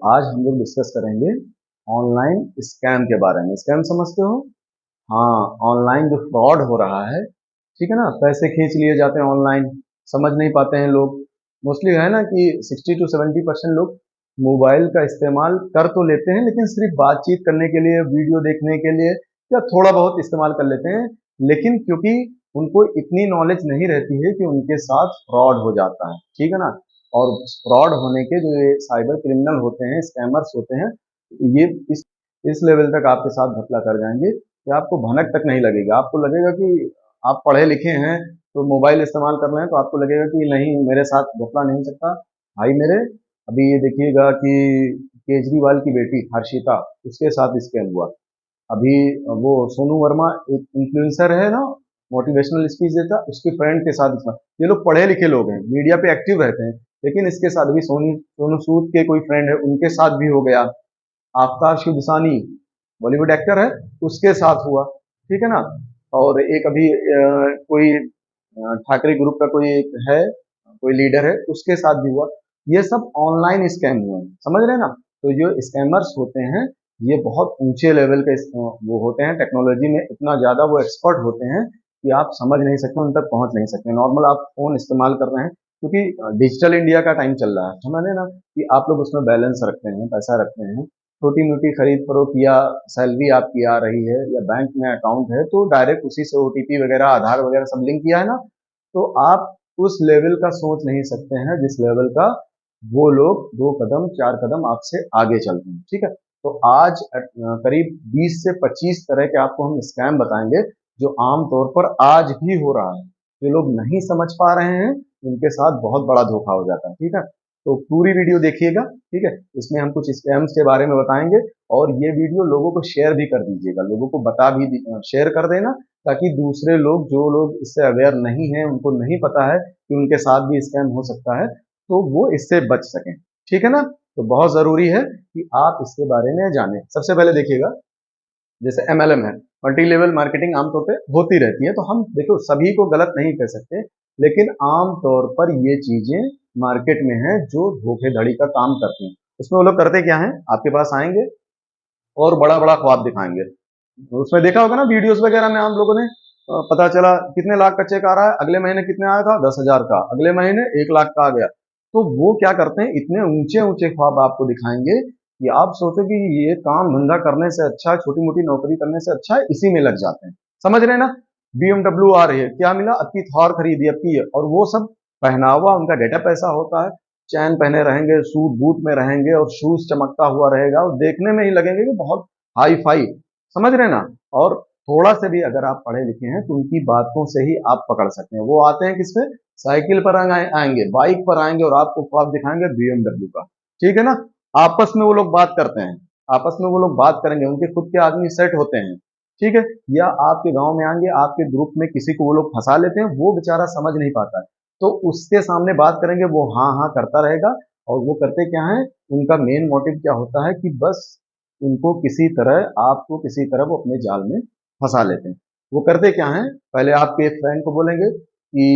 आज हम लोग डिस्कस करेंगे ऑनलाइन स्कैम के बारे में। स्कैम समझते हो? हाँ, ऑनलाइन जो फ्रॉड हो रहा है, ठीक है ना, पैसे खींच लिए जाते हैं ऑनलाइन, समझ नहीं पाते हैं लोग। मोस्टली है ना कि 60 to 70% लोग मोबाइल का इस्तेमाल कर तो लेते हैं, लेकिन सिर्फ बातचीत करने के लिए, वीडियो देखने के लिए या थोड़ा बहुत इस्तेमाल कर लेते हैं। लेकिन क्योंकि उनको इतनी नॉलेज नहीं रहती है कि उनके साथ फ्रॉड हो जाता है, ठीक है ना। और फ्रॉड होने के जो ये साइबर क्रिमिनल होते हैं, स्कैमर्स होते हैं, ये इस लेवल तक आपके साथ घपला कर जाएंगे कि आपको भनक तक नहीं लगेगा। आपको लगेगा कि आप पढ़े लिखे हैं, तो मोबाइल इस्तेमाल कर रहे हैं, तो आपको लगेगा कि नहीं, मेरे साथ घपला नहीं हो सकता। भाई मेरे, अभी ये देखिएगा कि केजरीवाल की बेटी हर्षिता, उसके साथ स्कैम हुआ। अभी वो सोनू वर्मा, एक इन्फ्लुएंसर है ना, मोटिवेशनल स्पीच देता, उसके फ्रेंड के साथ इसमें, ये लोग पढ़े लिखे लोग हैं, मीडिया पे एक्टिव रहते हैं, लेकिन इसके साथ भी सोनू सूद के कोई फ्रेंड है, उनके साथ भी हो गया। आफ्ताब शिवसानी, बॉलीवुड एक्टर है, उसके साथ हुआ, ठीक है ना। और एक अभी कोई ठाकरे ग्रुप का कोई एक है, कोई लीडर है, उसके साथ भी हुआ। ये सब ऑनलाइन स्कैम हुए हैं, समझ रहे हैं ना। तो जो स्कैमर्स होते हैं, ये बहुत ऊंचे लेवल के वो होते हैं, टेक्नोलॉजी में इतना ज्यादा वो एक्सपर्ट होते हैं कि आप समझ नहीं सकते, उन तक पहुंच नहीं सकते। नॉर्मल आप फोन इस्तेमाल कर रहे हैं, क्योंकि डिजिटल इंडिया का टाइम चल रहा है, समझ ना, कि आप लोग उसमें बैलेंस रखते हैं, पैसा रखते हैं, छोटी मोटी खरीद फरोख्त या सैलरी आपकी आ रही है या बैंक में अकाउंट है, तो डायरेक्ट उसी से ओटीपी वगैरह, आधार वगैरह सब लिंक किया है ना, तो आप उस लेवल का सोच नहीं सकते हैं जिस लेवल का वो लोग 2 कदम 4 कदम आपसे आगे चलते हैं, ठीक है। तो आज करीब 20 से 25 तरह के आपको हम स्कैम बताएंगे, जो आम तौर पर आज भी हो रहा है। जो लोग नहीं समझ पा रहे हैं, उनके साथ बहुत बड़ा धोखा हो जाता है, ठीक है। तो पूरी वीडियो देखिएगा, ठीक है। इसमें हम कुछ स्कैम्स के बारे में बताएंगे, और ये वीडियो लोगों को शेयर भी कर दीजिएगा, लोगों को बता भी शेयर कर देना, ताकि दूसरे लोग, जो लोग इससे अवेयर नहीं हैं, उनको नहीं पता है कि उनके साथ भी स्कैम हो सकता है, तो वो इससे बच सकें, ठीक है ना। तो बहुत जरूरी है कि आप इसके बारे में जानें। सबसे पहले देखिएगा, जैसे एमएलएम है, मल्टी लेवल मार्केटिंग, आमतौर पे होती रहती है। तो हम देखो, सभी को गलत नहीं कह सकते, लेकिन आम तौर पर ये चीजें मार्केट में है जो धोखेधड़ी का काम करती हैं। उसमें वो लोग करते क्या है, आपके पास आएंगे और बड़ा बड़ा ख्वाब दिखाएंगे। उसमें देखा होगा ना वीडियोस वगैरह में, आम लोगों ने पता चला कितने लाख का चेक आ रहा है, अगले महीने कितने आया था, 10,000 का, अगले महीने 1 लाख का आ गया। तो वो क्या करते हैं, इतने ऊंचे ऊंचे ख्वाब आपको दिखाएंगे कि आप सोचो कि ये काम धंधा करने से अच्छा, छोटी मोटी नौकरी करने से अच्छा है, इसी में लग जाते हैं। समझ रहे हैं ना। बीएमडब्ल्यू आ रही है, क्या मिला, अब की थॉर खरीदी, अब की, और वो सब पहनावा, उनका डेटा पैसा होता है। चैन पहने रहेंगे, सूट बूट में रहेंगे, और शूज चमकता हुआ रहेगा, और देखने में ही लगेंगे कि बहुत हाई फाई, समझ रहे हैं ना। और थोड़ा से भी अगर आप पढ़े लिखे हैं, तो उनकी बातों से ही आप पकड़ सकते हैं। वो आते हैं किस पे, साइकिल पर आएंगे, बाइक पर आएंगे, और आपको ख्वाब दिखाएंगे बीएमडब्ल्यू का, ठीक है ना। आपस में वो लोग बात करते हैं, आपस में वो लोग बात करेंगे, उनके खुद के आदमी सेट होते हैं, ठीक है। या आपके गांव में आएंगे, आपके ग्रुप में किसी को वो लोग फंसा लेते हैं, वो बेचारा समझ नहीं पाता है, तो उसके सामने बात करेंगे, वो हाँ हाँ करता रहेगा। और वो करते क्या है, उनका मेन मोटिव क्या होता है कि बस उनको किसी तरह, आपको किसी तरह वो अपने जाल में फंसा लेते हैं। वो करते क्या है, पहले आपके एक फ्रेंड को बोलेंगे कि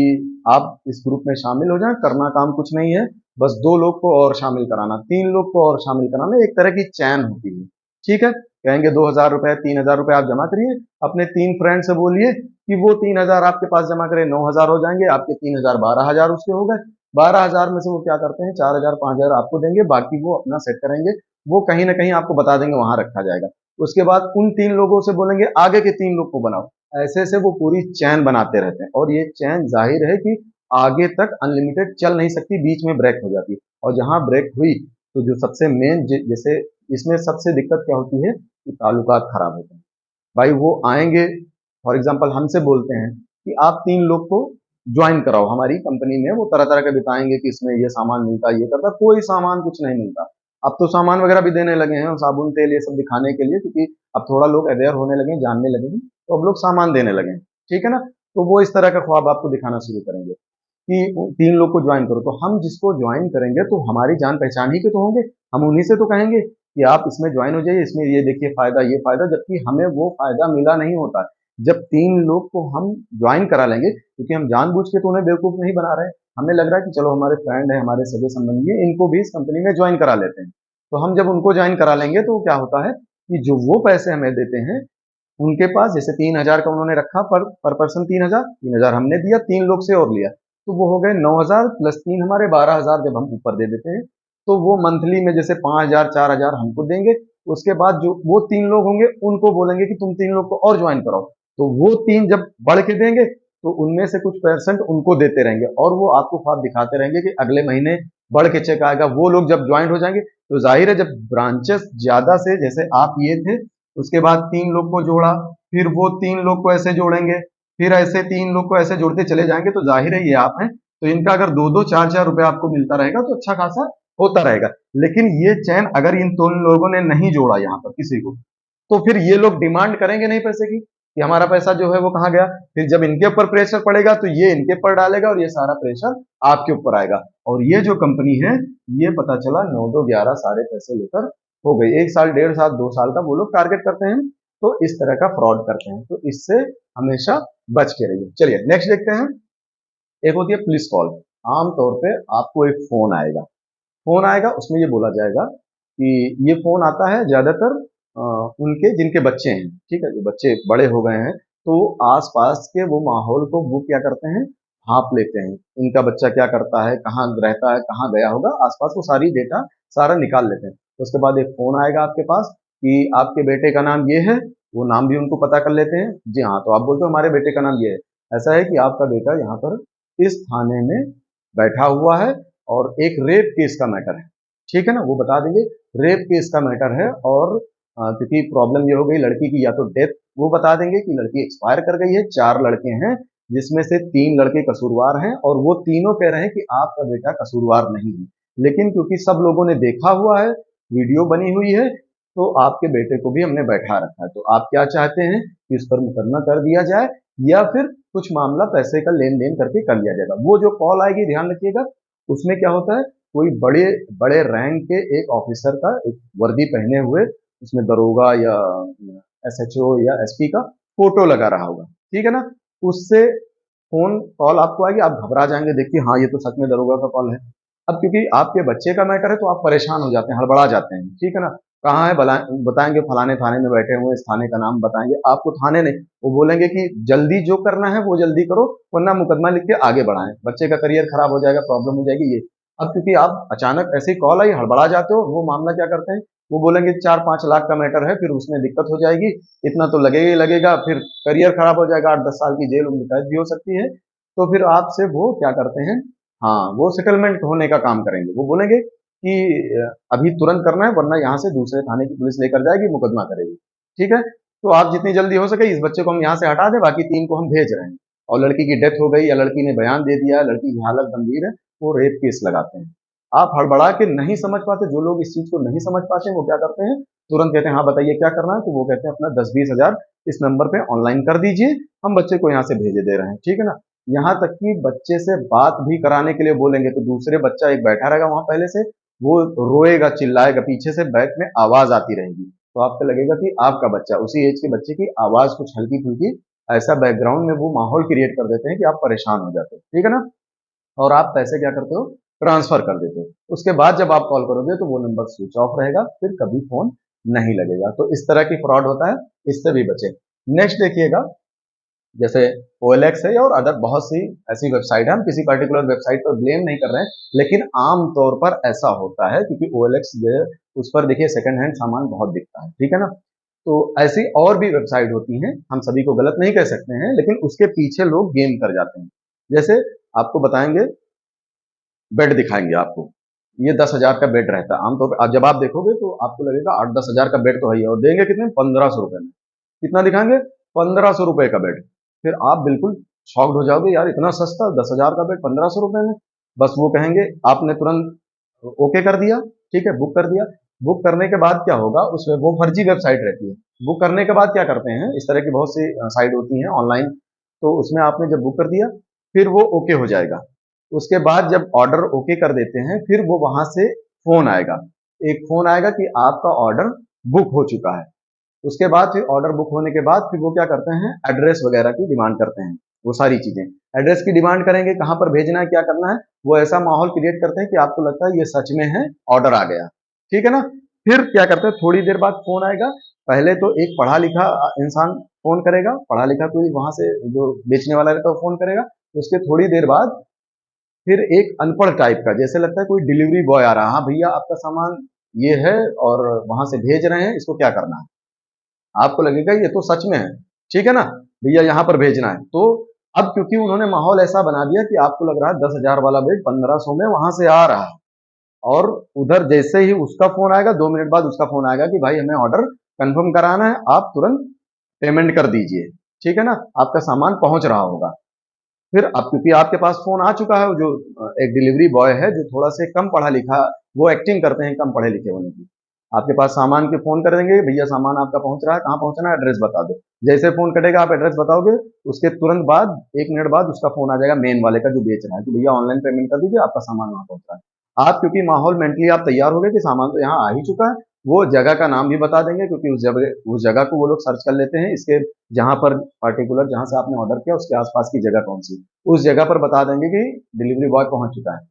आप इस ग्रुप में शामिल हो जाएं, करना काम कुछ नहीं है, बस 2 लोग को और शामिल कराना, 3 लोग को और शामिल कराना, एक तरह की चैन होती है, ठीक है। कहेंगे 2,000 रुपए, 3,000 रुपए आप जमा करिए, अपने 3 फ्रेंड से बोलिए कि वो 3,000 आपके पास जमा करे, 9,000 हो जाएंगे, आपके 3,000 12,000 उसके हो गए। 12,000 में से वो क्या करते हैं, 4,000 5,000 आपको देंगे, बाकी वो अपना सेट करेंगे। वो कहीं ना कहीं आपको बता देंगे, वहां रखा जाएगा। उसके बाद उन 3 लोगों से बोलेंगे आगे के 3 लोग को बनाओ। ऐसे से वो पूरी चैन बनाते रहते हैं, और ये चैन जाहिर है कि आगे तक अनलिमिटेड चल नहीं सकती, बीच में ब्रेक हो जाती है। और जहां ब्रेक हुई, तो जो सबसे मेन, जैसे इसमें सबसे दिक्कत क्या होती है कि ताल्लुकात खराब होते हैं। भाई वो आएंगे, फॉर एग्जाम्पल हमसे बोलते हैं कि आप 3 लोग को ज्वाइन कराओ हमारी कंपनी में, वो तरह तरह के बताएंगे कि इसमें ये सामान मिलता है, ये करता, कोई सामान कुछ नहीं मिलता। अब तो सामान वगैरह भी देने लगे हैं, साबुन तेल ये सब दिखाने के लिए, क्योंकि अब थोड़ा लोग अवेयर होने लगे हैं, जानने लगे हैं, तो अब लोग सामान देने लगे हैं, ठीक है ना। तो वो इस तरह का ख्वाब आपको दिखाना शुरू करेंगे कि 3 लोग को ज्वाइन करो। तो हम जिसको ज्वाइन करेंगे, तो हमारी जान पहचान ही के तो होंगे, हम उन्हीं से तो कहेंगे कि आप इसमें ज्वाइन हो जाइए, इसमें ये देखिए फायदा, ये फायदा, जबकि हमें वो फायदा मिला नहीं होता। जब 3 लोग को हम ज्वाइन करा लेंगे, क्योंकि हम जानबूझ के तो उन्हें बेवकूफ नहीं बना रहे, हमें लग रहा है कि चलो हमारे फ्रेंड है, हमारे सगे संबंधी है, इनको भी इस कंपनी में ज्वाइन करा लेते हैं। तो हम जब उनको ज्वाइन करा लेंगे तो क्या होता है कि जो वो पैसे हमें देते हैं उनके पास, जैसे 3,000 का उन्होंने रखा पर पर्सन 3,000 हमने दिया, 3 लोग से और लिया, तो वो हो गए 9,000 प्लस 3 हमारे 12,000 जब हम ऊपर दे देते हैं तो वो मंथली में जैसे 5,000 4,000 हमको देंगे। उसके बाद जो वो 3 लोग होंगे उनको बोलेंगे कि तुम 3 लोग को और ज्वाइन कराओ, तो वो 3 जब बढ़ के देंगे तो उनमें से कुछ परसेंट उनको देते रहेंगे और वो आपको ख्वाब दिखाते रहेंगे कि अगले महीने बढ़ के चेक आएगा। वो लोग जब ज्वाइन हो जाएंगे तो जाहिर है जब ब्रांचेस ज्यादा से, जैसे आप ये थे, उसके बाद 3 लोग को जोड़ा, फिर वो 3 लोग को ऐसे जोड़ेंगे, फिर ऐसे 3 लोग को ऐसे जोड़ते चले जाएंगे, तो जाहिर है ये आप हैं, तो इनका अगर 2-2 4-4 रुपए आपको मिलता रहेगा तो अच्छा खासा होता रहेगा। लेकिन ये चैन अगर इन दोनों लोगों ने नहीं जोड़ा यहाँ पर किसी को, तो फिर ये लोग डिमांड करेंगे नहीं पैसे की कि हमारा पैसा जो है वो कहाँ गया। फिर जब इनके ऊपर प्रेशर पड़ेगा तो ये इनके ऊपर डालेगा और ये सारा प्रेशर आपके ऊपर आएगा। और ये जो कंपनी है ये पता चला 9-2-11 सारे पैसे लेकर हो गई। 1 साल 1.5 साल 2 साल का वो लोग टारगेट करते हैं, तो इस तरह का फ्रॉड करते हैं, तो इससे हमेशा बच के रहिए। चलिए नेक्स्ट देखते हैं। एक होती है पुलिस कॉल। आमतौर पे आपको एक फोन आएगा, उसमें ये बोला जाएगा कि ये फोन आता है ज्यादातर उनके जिनके बच्चे हैं, ठीक है, जो बच्चे बड़े हो गए हैं, तो आसपास के वो माहौल को वो क्या करते हैं, भाप लेते हैं। इनका बच्चा क्या करता है, कहाँ रहता है, कहाँ गया होगा, आसपास वो सारी डेटा सारा निकाल लेते हैं। उसके बाद एक फोन आएगा आपके पास कि आपके बेटे का नाम ये है, वो नाम भी उनको पता कर लेते हैं। जी हाँ, तो आप बोलते हो हमारे बेटे का नाम ये है, ऐसा है कि आपका बेटा यहाँ पर इस थाने में बैठा हुआ है और एक रेप केस का मैटर है, ठीक है ना, वो बता देंगे रेप केस का मैटर है। और क्योंकि प्रॉब्लम ये हो गई लड़की की, या तो डेथ, वो बता देंगे कि लड़की एक्सपायर कर गई है, 4 लड़के हैं जिसमें से 3 लड़के कसूरवार हैं और वो तीनों कह रहे हैं कि आपका बेटा कसूरवार नहीं है। लेकिन क्योंकि सब लोगों ने देखा हुआ है, वीडियो बनी हुई है, तो आपके बेटे को भी हमने बैठा रखा है। तो आप क्या चाहते हैं कि इस पर मुकदमा कर दिया जाए या फिर कुछ मामला पैसे का लेन देन करके कर लिया जाएगा। वो जो कॉल आएगी ध्यान रखिएगा, उसमें क्या होता है, कोई बड़े बड़े रैंक के एक ऑफिसर का एक वर्दी पहने हुए, उसमें दरोगा या एसएचओ या एसपी का फोटो लगा रहा होगा, ठीक है ना, उससे फोन कॉल आपको आएगी, आप घबरा जाएंगे, देखिए हाँ ये तो सच में दरोगा का कॉल है। अब क्योंकि आपके बच्चे का मैटर है तो आप परेशान हो जाते हैं, हड़बड़ा जाते हैं, ठीक है ना, कहाँ है बताएंगे फलाने थाने में बैठे हुए, इस थाने का नाम बताएंगे, आपको थाने नहीं, वो बोलेंगे कि जल्दी जो करना है वो जल्दी करो वरना मुकदमा लिख के आगे बढ़ाएं, बच्चे का करियर खराब हो जाएगा, प्रॉब्लम हो जाएगी ये। अब क्योंकि आप अचानक ऐसी कॉल आई, हड़बड़ा जाते हो, वो मामला क्या करते हैं, वो बोलेंगे 4-5 लाख का मैटर है, फिर उसमें दिक्कत हो जाएगी, इतना तो लगेगा ही लगेगा, फिर करियर खराब हो जाएगा, 8-10 साल की जेल उम्र कैद भी हो सकती है। तो फिर आपसे वो क्या करते हैं, हाँ वो सेटलमेंट होने का काम करेंगे, वो बोलेंगे कि अभी तुरंत करना है वरना यहाँ से दूसरे थाने की पुलिस लेकर जाएगी, मुकदमा करेगी, ठीक है, तो आप जितनी जल्दी हो सके इस बच्चे को हम यहाँ से हटा दें, बाकी 3 को हम भेज रहे हैं। और लड़की की डेथ हो गई या लड़की ने बयान दे दिया, लड़की की हालत गंभीर है, वो रेप केस लगाते हैं। आप हड़बड़ा के नहीं समझ पाते, जो लोग इस चीज को नहीं समझ पाते हैं वो क्या करते हैं, तुरंत कहते हैं हाँ बताइए क्या करना है, तो वो कहते हैं अपना 10-20 हजार इस नंबर पे ऑनलाइन कर दीजिए, हम बच्चे को यहाँ से भेजे दे रहे हैं, ठीक है ना। यहाँ तक कि बच्चे से बात भी कराने के लिए बोलेंगे तो दूसरे बच्चा एक बैठा रहेगा वहां पहले से, वो रोएगा चिल्लाएगा, पीछे से बैक में आवाज आती रहेगी, तो आपको लगेगा कि आपका बच्चा, उसी एज के बच्चे की आवाज कुछ हल्की फुल्की, ऐसा बैकग्राउंड में वो माहौल क्रिएट कर देते हैं कि आप परेशान हो जाते हो, ठीक है ना। और आप पैसे क्या करते हो, ट्रांसफर कर देते हो। उसके बाद जब आप कॉल करोगे तो वो नंबर स्विच ऑफ रहेगा, फिर कभी फोन नहीं लगेगा। तो इस तरह की फ्रॉड होता है, इससे भी बचे। नेक्स्ट देखिएगा, जैसे OLX है और अदर बहुत सी ऐसी वेबसाइट है, हम किसी पर्टिकुलर वेबसाइट पर ब्लेम नहीं कर रहे हैं, लेकिन आम तौर पर ऐसा होता है क्योंकि OLX जो है उस पर देखिए सेकंड हैंड सामान बहुत दिखता है, ठीक है ना। तो ऐसी और भी वेबसाइट होती हैं, हम सभी को गलत नहीं कह सकते हैं, लेकिन उसके पीछे लोग गेम कर जाते हैं। जैसे आपको बताएंगे, बेड दिखाएंगे आपको, ये 10,000 का बेड रहता है आमतौर पर, जब आप देखोगे तो आपको लगेगा 8-10 हजार का बेड तो है ही, और देंगे कितने, 1,500 रुपए में। कितना दिखाएंगे, 1,500 रुपए का बेड। फिर आप बिल्कुल शॉक्ड हो जाओगे, यार इतना सस्ता, 10,000 का बेड 1,500 रुपए में। बस वो कहेंगे, आपने तुरंत ओके कर दिया, ठीक है, बुक कर दिया। बुक करने के बाद क्या होगा, उसमें वो फर्जी वेबसाइट रहती है। बुक करने के बाद क्या करते हैं, इस तरह की बहुत सी साइट होती हैं ऑनलाइन, तो उसमें आपने जब बुक कर दिया फिर वो ओके हो जाएगा। उसके बाद जब ऑर्डर ओके कर देते हैं फिर वो वहां से फोन आएगा, एक फोन आएगा कि आपका ऑर्डर बुक हो चुका है। उसके बाद फिर ऑर्डर बुक होने के बाद फिर वो क्या करते हैं, एड्रेस वगैरह की डिमांड करते हैं, वो सारी चीजें एड्रेस की डिमांड करेंगे, कहाँ पर भेजना है क्या करना है, वो ऐसा माहौल क्रिएट करते हैं कि आपको लगता है ये सच में है, ऑर्डर आ गया, ठीक है ना। फिर क्या करते हैं, थोड़ी देर बाद फोन आएगा। पहले तो एक पढ़ा लिखा इंसान फोन करेगा, पढ़ा लिखा कोई वहां से जो बेचने वाला रहता है वो फोन करेगा। उसके थोड़ी देर बाद फिर एक अनपढ़ टाइप का, जैसे लगता है कोई डिलीवरी बॉय आ रहा है, हाँ भैया आपका सामान ये है और वहां से भेज रहे हैं, इसको क्या करना है। आपको लगेगा ये तो सच में है, ठीक है ना, भैया यहाँ पर भेजना है। तो अब क्योंकि उन्होंने माहौल ऐसा बना दिया कि आपको लग रहा है 10,000 वाला बेड 1500 में वहां से आ रहा है, और उधर जैसे ही उसका फोन आएगा 2 मिनट बाद उसका फोन आएगा कि भाई हमें ऑर्डर कंफर्म कराना है, आप तुरंत पेमेंट कर दीजिए, ठीक है ना, आपका सामान पहुंच रहा होगा। फिर अब क्योंकि आपके पास फोन आ चुका है, जो एक डिलीवरी बॉय है जो थोड़ा से कम पढ़ा लिखा, वो एक्टिंग करते हैं कम पढ़े लिखे होने की, आपके पास सामान के फोन कर देंगे, भैया सामान आपका पहुंच रहा है, कहाँ पहुंचना है, एड्रेस बता दो। जैसे फोन कटेगा आप एड्रेस बताओगे, उसके तुरंत बाद 1 मिनट बाद उसका फोन आ जाएगा मेन वाले का जो बेच रहा है कि भैया ऑनलाइन पेमेंट कर दीजिए, आपका सामान वहां पहुंच रहा है। आप क्योंकि माहौल मेंटली आप तैयार हो गए कि सामान तो यहाँ आ ही चुका है, वो जगह का नाम भी बता देंगे, क्योंकि उस जगह को वो लोग सर्च कर लेते हैं, इसके जहां पर पर्टिकुलर जहां से आपने ऑर्डर किया उसके आसपास की जगह कौन सी, उस जगह पर बता देंगे कि डिलीवरी बॉय पहुंच चुका है।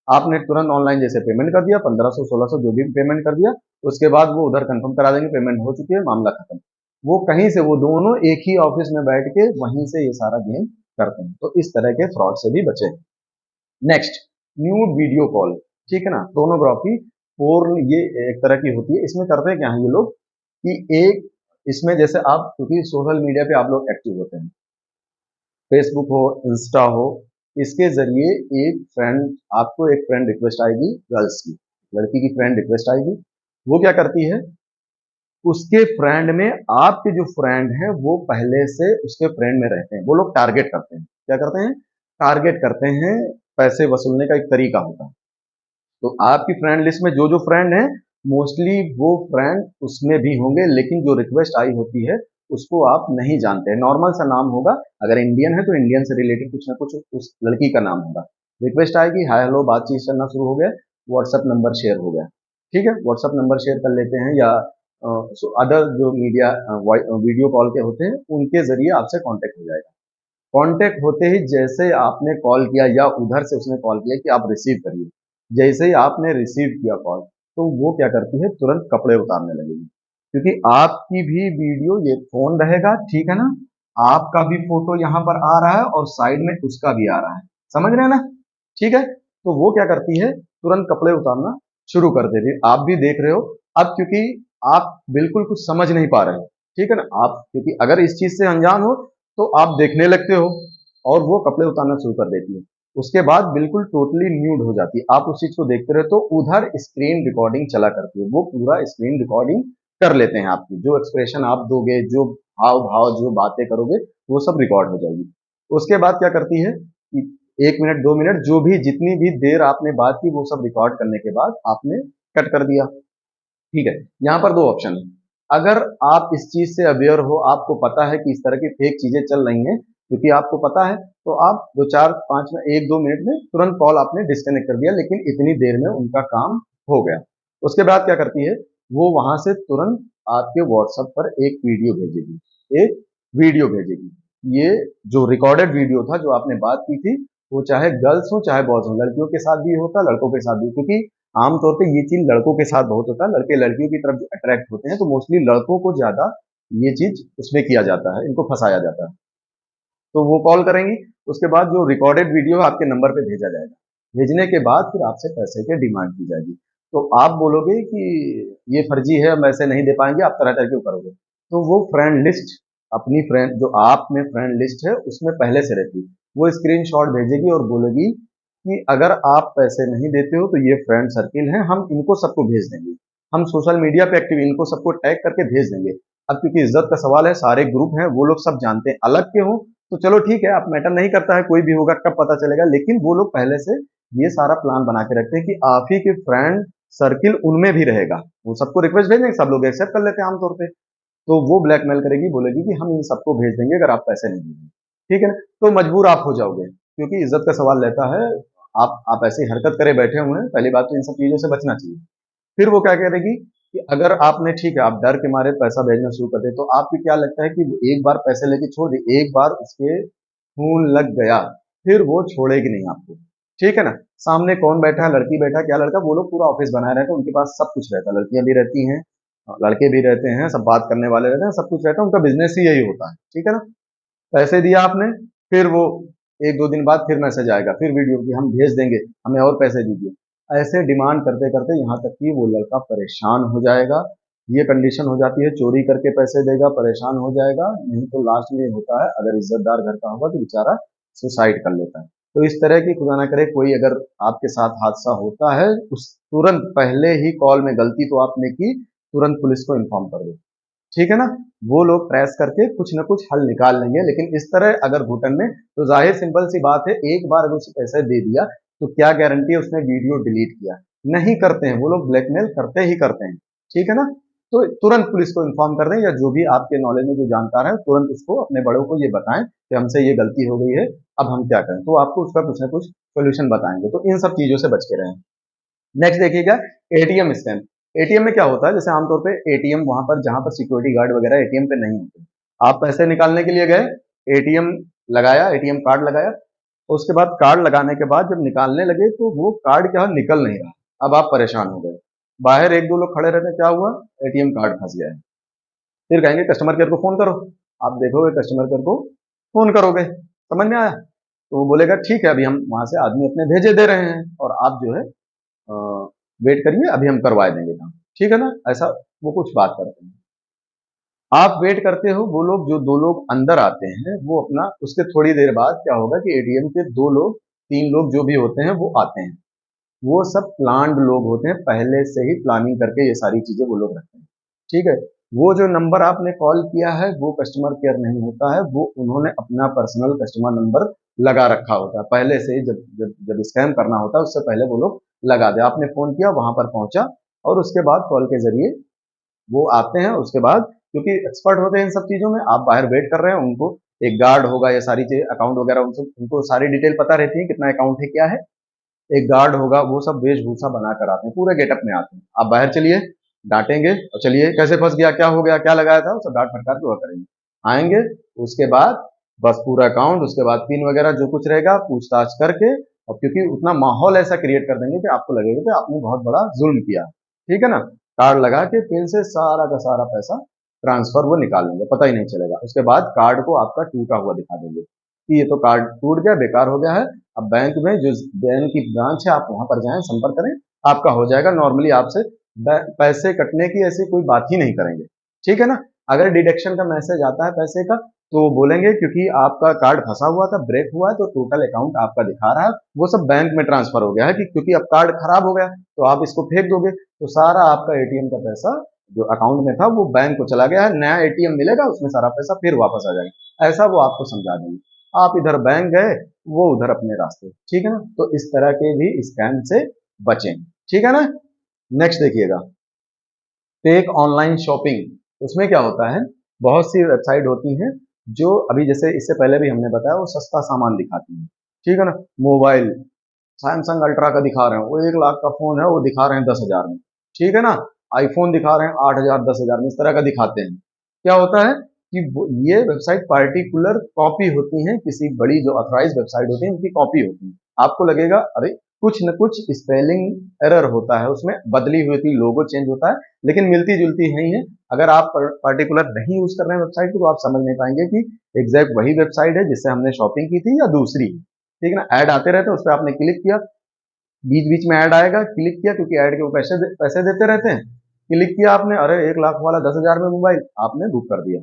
आपने तुरंत ऑनलाइन जैसे पेमेंट कर दिया, 1500 1600 जो भी पेमेंट कर दिया, उसके बाद वो उधर कंफर्म करा देंगे पेमेंट हो चुकी है, मामला खत्म। वो कहीं से वो दोनों एक ही ऑफिस में बैठ के वहीं से ये सारा गेम करते हैं, तो इस तरह के फ्रॉड से भी बचे। नेक्स्ट, न्यूड वीडियो कॉल, ठीक है ना, पोर्नोग्राफी, पोर्न ये एक तरह की होती है। इसमें करते हैं क्या है ये लोग कि एक इसमें जैसे आप क्योंकि सोशल मीडिया पे आप लोग एक्टिव होते हैं, फेसबुक हो, इंस्टा हो, इसके जरिए एक फ्रेंड, आपको एक फ्रेंड रिक्वेस्ट आएगी गर्ल्स की, लड़की की फ्रेंड रिक्वेस्ट आएगी। वो क्या करती है, उसके फ्रेंड में आपके जो फ्रेंड हैं वो पहले से उसके फ्रेंड में रहते हैं, वो लोग टारगेट करते हैं, क्या करते हैं, टारगेट करते हैं, पैसे वसूलने का एक तरीका होता है। तो आपकी फ्रेंड लिस्ट में जो जो फ्रेंड है, मोस्टली वो फ्रेंड उसमें भी होंगे, लेकिन जो रिक्वेस्ट आई होती है उसको आप नहीं जानते हैं, नॉर्मल सा नाम होगा, अगर इंडियन है तो इंडियन से रिलेटेड कुछ ना कुछ उस लड़की का नाम होगा। रिक्वेस्ट आएगी, हाय हेलो बातचीत करना शुरू हो गया, व्हाट्सएप नंबर शेयर हो गया, ठीक है, व्हाट्सएप नंबर शेयर कर लेते हैं, या अदर जो मीडिया वीडियो कॉल के होते हैं उनके जरिए आपसे कांटेक्ट हो जाएगा। कांटेक्ट होते ही जैसे आपने कॉल किया या उधर से उसने कॉल किया कि आप रिसीव करिए, जैसे ही आपने रिसीव किया कॉल, तो वो क्या करती है, तुरंत कपड़े उतारने लगेगी, क्योंकि आपकी भी वीडियो, ये फोन रहेगा, ठीक है ना, आपका भी फोटो यहाँ पर आ रहा है और साइड में उसका भी आ रहा है, समझ रहे हैं ना, ठीक है। तो वो क्या करती है, तुरंत कपड़े उतारना शुरू कर देती है, आप भी देख रहे हो। अब क्योंकि आप बिल्कुल कुछ समझ नहीं पा रहे हो, ठीक है ना, आप क्योंकि अगर इस चीज से अनजान हो तो आप देखने लगते हो, और वो कपड़े उतारना शुरू कर देती है। उसके बाद बिल्कुल टोटली न्यूड हो जाती है, आप उस चीज को देखते रहे तो उधर स्क्रीन रिकॉर्डिंग चला करती है, वो पूरा स्क्रीन रिकॉर्डिंग कर लेते हैं, आपकी जो एक्सप्रेशन आप दोगे, जो हाव भाव, जो बातें करोगे, वो सब रिकॉर्ड हो जाएगी। उसके बाद क्या करती है कि 1 मिनट 2 मिनट जो भी जितनी भी देर आपने बात की वो सब रिकॉर्ड करने के बाद आपने कट कर दिया, ठीक है। यहाँ पर दो ऑप्शन है, अगर आप इस चीज से अवेयर हो, आपको पता है कि इस तरह की फेक चीजें चल रही हैं, क्योंकि आपको पता है, तो आप 2 4 5 में 1 2 मिनट में तुरंत कॉल आपने डिस्कनेक्ट कर दिया, लेकिन इतनी देर में उनका काम हो गया। उसके बाद क्या करती है, वो वहां से तुरंत आपके व्हाट्सएप पर एक वीडियो भेजेगी, एक वीडियो भेजेगी। ये जो रिकॉर्डेड वीडियो था जो आपने बात की थी, वो चाहे गर्ल्स हो चाहे बॉयज हो, लड़कियों के साथ भी होता लड़कों के साथ भी, क्योंकि आमतौर पे ये चीज लड़कों के साथ बहुत होता है, लड़के लड़कियों की तरफ अट्रैक्ट होते हैं, तो मोस्टली लड़कों को ज्यादा ये चीज उसमें किया जाता है, इनको फंसाया जाता है। तो वो कॉल करेंगी, उसके बाद जो रिकॉर्डेड वीडियो आपके नंबर पे भेजा जाएगा, भेजने के बाद फिर आपसे पैसे की डिमांड की जाएगी। तो आप बोलोगे कि ये फर्जी है, हम ऐसे नहीं दे पाएंगे, आप तरह तरह क्यों करोगे। तो वो फ्रेंड लिस्ट, अपनी फ्रेंड जो आप में फ्रेंड लिस्ट है उसमें पहले से रहती, वो स्क्रीनशॉट भेजेगी और बोलेगी कि अगर आप पैसे नहीं देते हो तो ये फ्रेंड सर्किल है, हम इनको सबको भेज देंगे, हम सोशल मीडिया पे एक्टिव, इनको सबको टैग करके भेज देंगे। अब क्योंकि इज्जत का सवाल है, सारे ग्रुप हैं, वो लोग सब जानते हैं, अलग के हो तो चलो ठीक है, आप मैटर नहीं करता है, कोई भी होगा कब पता चलेगा, लेकिन वो लोग पहले से ये सारा प्लान बना के रखते हैं कि आप ही के फ्रेंड सर्किल उनमें भी रहेगा, वो सबको रिक्वेस्ट भेजेंगे, सब लोग एक्सेप्ट कर लेते हैं आमतौर पे। तो वो ब्लैकमेल करेगी, बोलेगी कि हम इन सबको भेज देंगे अगर आप पैसे नहीं देंगे, ठीक है ना। तो मजबूर आप हो जाओगे, क्योंकि इज्जत का सवाल रहता है, आप ऐसी हरकत करे बैठे हुए हैं, पहली बात तो इन सब चीजों से बचना चाहिए। फिर वो क्या करेगी कि अगर आपने, ठीक है, आप डर के मारे पैसा भेजना शुरू कर दे, तो आपको क्या लगता है कि वो एक बार पैसे लेके छोड़ दे, एक बार उसके खून लग गया फिर वो छोड़ेगी नहीं आपको, ठीक है ना। सामने कौन बैठा है, लड़की बैठा है, क्या लड़का, वो लोग पूरा ऑफिस बनाए रहते हैं, उनके पास सब कुछ रहता है, लड़कियां भी रहती हैं, लड़के भी रहते हैं, सब बात करने वाले रहते हैं, सब कुछ रहता है, उनका बिजनेस ही यही होता है। ठीक है ना। पैसे दिया आपने, फिर वो एक दो दिन बाद फिर मैसेज आएगा, फिर वीडियो की हम भेज देंगे, हमें और पैसे दीजिए। ऐसे डिमांड करते करते यहाँ तक कि वो लड़का परेशान हो जाएगा। ये कंडीशन हो जाती है, चोरी करके पैसे देगा, परेशान हो जाएगा, नहीं तो लास्ट में होता है, अगर इज्जतदार घर का होगा तो बेचारा सुसाइड कर लेता है। तो इस तरह की, खुदा ना करे, कोई अगर आपके साथ हादसा होता है, उस तुरंत पहले ही कॉल में गलती तो आपने की, तुरंत पुलिस को इन्फॉर्म कर दो। ठीक है ना। वो लोग ट्रेस करके कुछ ना कुछ हल निकाल लेंगे, लेकिन इस तरह अगर घुटन में, तो जाहिर सिंपल सी बात है, एक बार अगर उसे पैसे दे दिया तो क्या गारंटी है उसने वीडियो डिलीट किया। नहीं करते हैं वो लोग, ब्लैकमेल करते ही करते हैं। ठीक है ना। तो तुरंत पुलिस को इन्फॉर्म कर दें, या जो भी आपके नॉलेज में जो जानकार है, तुरंत उसको, अपने बड़ों को ये बताएं कि हमसे ये गलती हो गई है, अब हम क्या करें, तो आपको उसका कुछ ना कुछ सोल्यूशन बताएंगे। तो इन सब चीजों से बच के रहें। नेक्स्ट देखिएगा, एटीएम स्कैम। एटीएम में क्या होता है, जैसे आमतौर पे एटीएम वहां पर जहां पर सिक्योरिटी गार्ड वगैरह एटीएम पे नहीं होते, आप पैसे निकालने के लिए गए, एटीएम लगाया, एटीएम कार्ड लगाया, उसके बाद कार्ड लगाने के बाद जब निकालने लगे तो वो कार्ड क्या निकल नहीं रहा। अब आप परेशान हो गए, बाहर एक दो लोग खड़े रहते, क्या हुआ, एटीएम कार्ड फंस गया है। फिर कहेंगे कस्टमर केयर को फोन करो, आप देखोगे कस्टमर केयर को फोन करोगे, समझ में आया। तो वो बोलेगा ठीक है, अभी हम वहां से आदमी अपने भेजे दे रहे हैं, और आप जो है वेट करिए, अभी हम करवा देंगे काम। ठीक है ना, ऐसा वो कुछ बात करते हैं। आप वेट करते हो, वो लोग जो दो लोग अंदर आते हैं वो अपना, उसके थोड़ी देर बाद क्या होगा कि एटीएम के दो लोग, तीन लोग जो भी होते हैं वो आते हैं। वो सब प्लान्ड लोग होते हैं, पहले से ही प्लानिंग करके ये सारी चीजें वो लोग रखते हैं। ठीक है। वो जो नंबर आपने कॉल किया है वो कस्टमर केयर नहीं होता है, वो उन्होंने अपना पर्सनल कस्टमर नंबर लगा रखा होता है पहले से ही। जब जब जब स्कैम करना होता है उससे पहले वो लोग लगा दे, आपने फोन किया, वहां पर पहुंचा, और उसके बाद कॉल के जरिए वो आते हैं। उसके बाद क्योंकि एक्सपर्ट होते हैं इन सब चीजों में, आप बाहर वेट कर रहे हैं, उनको एक गार्ड होगा, ये सारी चीजें, अकाउंट वगैरह, उनको सारी डिटेल पता रहती है, कितना अकाउंट है, क्या है, एक गार्ड होगा, वो सब वेशभूषा बनाकर आते हैं, पूरे गेटअप में आते हैं। आप बाहर चलिए, डांटेंगे, और चलिए कैसे फंस गया, क्या हो गया, क्या लगाया था, सब डांट फटकार के वो करेंगे। आएंगे, उसके बाद बस पूरा अकाउंट, उसके बाद पिन वगैरह जो कुछ रहेगा पूछताछ करके, और क्योंकि उतना माहौल ऐसा क्रिएट कर देंगे कि आपको लगेगा कि आपने बहुत बड़ा जुल्म किया। ठीक है ना। कार्ड लगा के पिन से सारा का सारा पैसा ट्रांसफर वो निकाल लेंगे, पता ही नहीं चलेगा। उसके बाद कार्ड को आपका टूटा हुआ दिखा देंगे कि ये तो कार्ड टूट गया, बेकार हो गया है। अब बैंक में जो बैंक की ब्रांच है, आप वहां पर जाएं, संपर्क करें, आपका हो जाएगा। नॉर्मली आपसे पैसे कटने की ऐसी कोई बात ही नहीं करेंगे। ठीक है ना। अगर डिडक्शन का मैसेज आता है पैसे का, तो वो बोलेंगे क्योंकि आपका कार्ड फंसा हुआ था, ब्रेक हुआ है, तो टोटल अकाउंट आपका दिखा रहा है, वो सब बैंक में ट्रांसफर हो गया है, कि क्योंकि अब कार्ड खराब हो गया तो आप इसको फेंक दोगे, तो सारा आपका एटीएम का पैसा जो अकाउंट में था वो बैंक को चला गया है, नया एटीएम मिलेगा, उसमें सारा पैसा फिर वापस आ जाएगा। ऐसा वो आपको समझा देंगे। आप इधर बैंक गए, वो उधर अपने रास्ते। ठीक है ना। तो इस तरह के भी स्कैम से बचें। ठीक है ना। नेक्स्ट देखिएगा, फेक ऑनलाइन शॉपिंग। उसमें क्या होता है, बहुत सी वेबसाइट होती हैं जो, अभी जैसे इससे पहले भी हमने बताया, वो सस्ता सामान दिखाती हैं। ठीक है ना। मोबाइल सैमसंग अल्ट्रा का दिखा रहे हैं, वो 1 लाख का फोन है, वो दिखा रहे हैं 10 हजार में। ठीक है ना। आईफोन दिखा रहे हैं 8 हजार, 10 हजार में, इस तरह का दिखाते हैं। क्या होता है कि ये वेबसाइट पार्टिकुलर कॉपी होती हैं, किसी बड़ी जो ऑथराइज वेबसाइट होती है उनकी कॉपी होती है। आपको लगेगा अरे कुछ न कुछ स्पेलिंग एरर होता है उसमें, बदली हुई थी, लोगो चेंज होता है, लेकिन मिलती जुलती नहीं है। अगर आप पर्टिकुलर नहीं यूज कर रहे हैं वेबसाइट को, तो आप समझ नहीं पाएंगे कि एग्जैक्ट वही वेबसाइट है जिससे हमने शॉपिंग की थी या दूसरी। ठीक है ना। ऐड आते रहते हैं, उस पर आपने क्लिक किया, बीच बीच में ऐड आएगा, क्लिक किया, क्योंकि ऐड के वो पैसे देते रहते हैं। क्लिक किया आपने, अरे 1 लाख वाला 10 हजार में मोबाइल, आपने बुक कर दिया।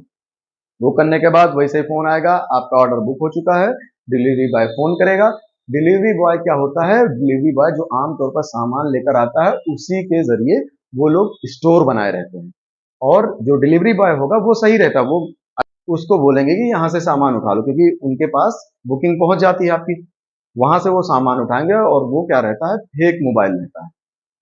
बुक करने के बाद वैसे ही फोन आएगा, आपका ऑर्डर बुक हो चुका है, डिलीवरी बॉय फोन करेगा। डिलीवरी बॉय क्या होता है, डिलीवरी बॉय जो आमतौर पर सामान लेकर आता है, उसी के जरिए वो लोग स्टोर बनाए रहते हैं। और जो डिलीवरी बॉय होगा वो सही रहता है, वो उसको बोलेंगे कि यहाँ से सामान उठा लो, क्योंकि उनके पास बुकिंग पहुंच जाती है आपकी, वहां से वो सामान उठाएंगे। और वो क्या रहता है, फेक मोबाइल रहता है।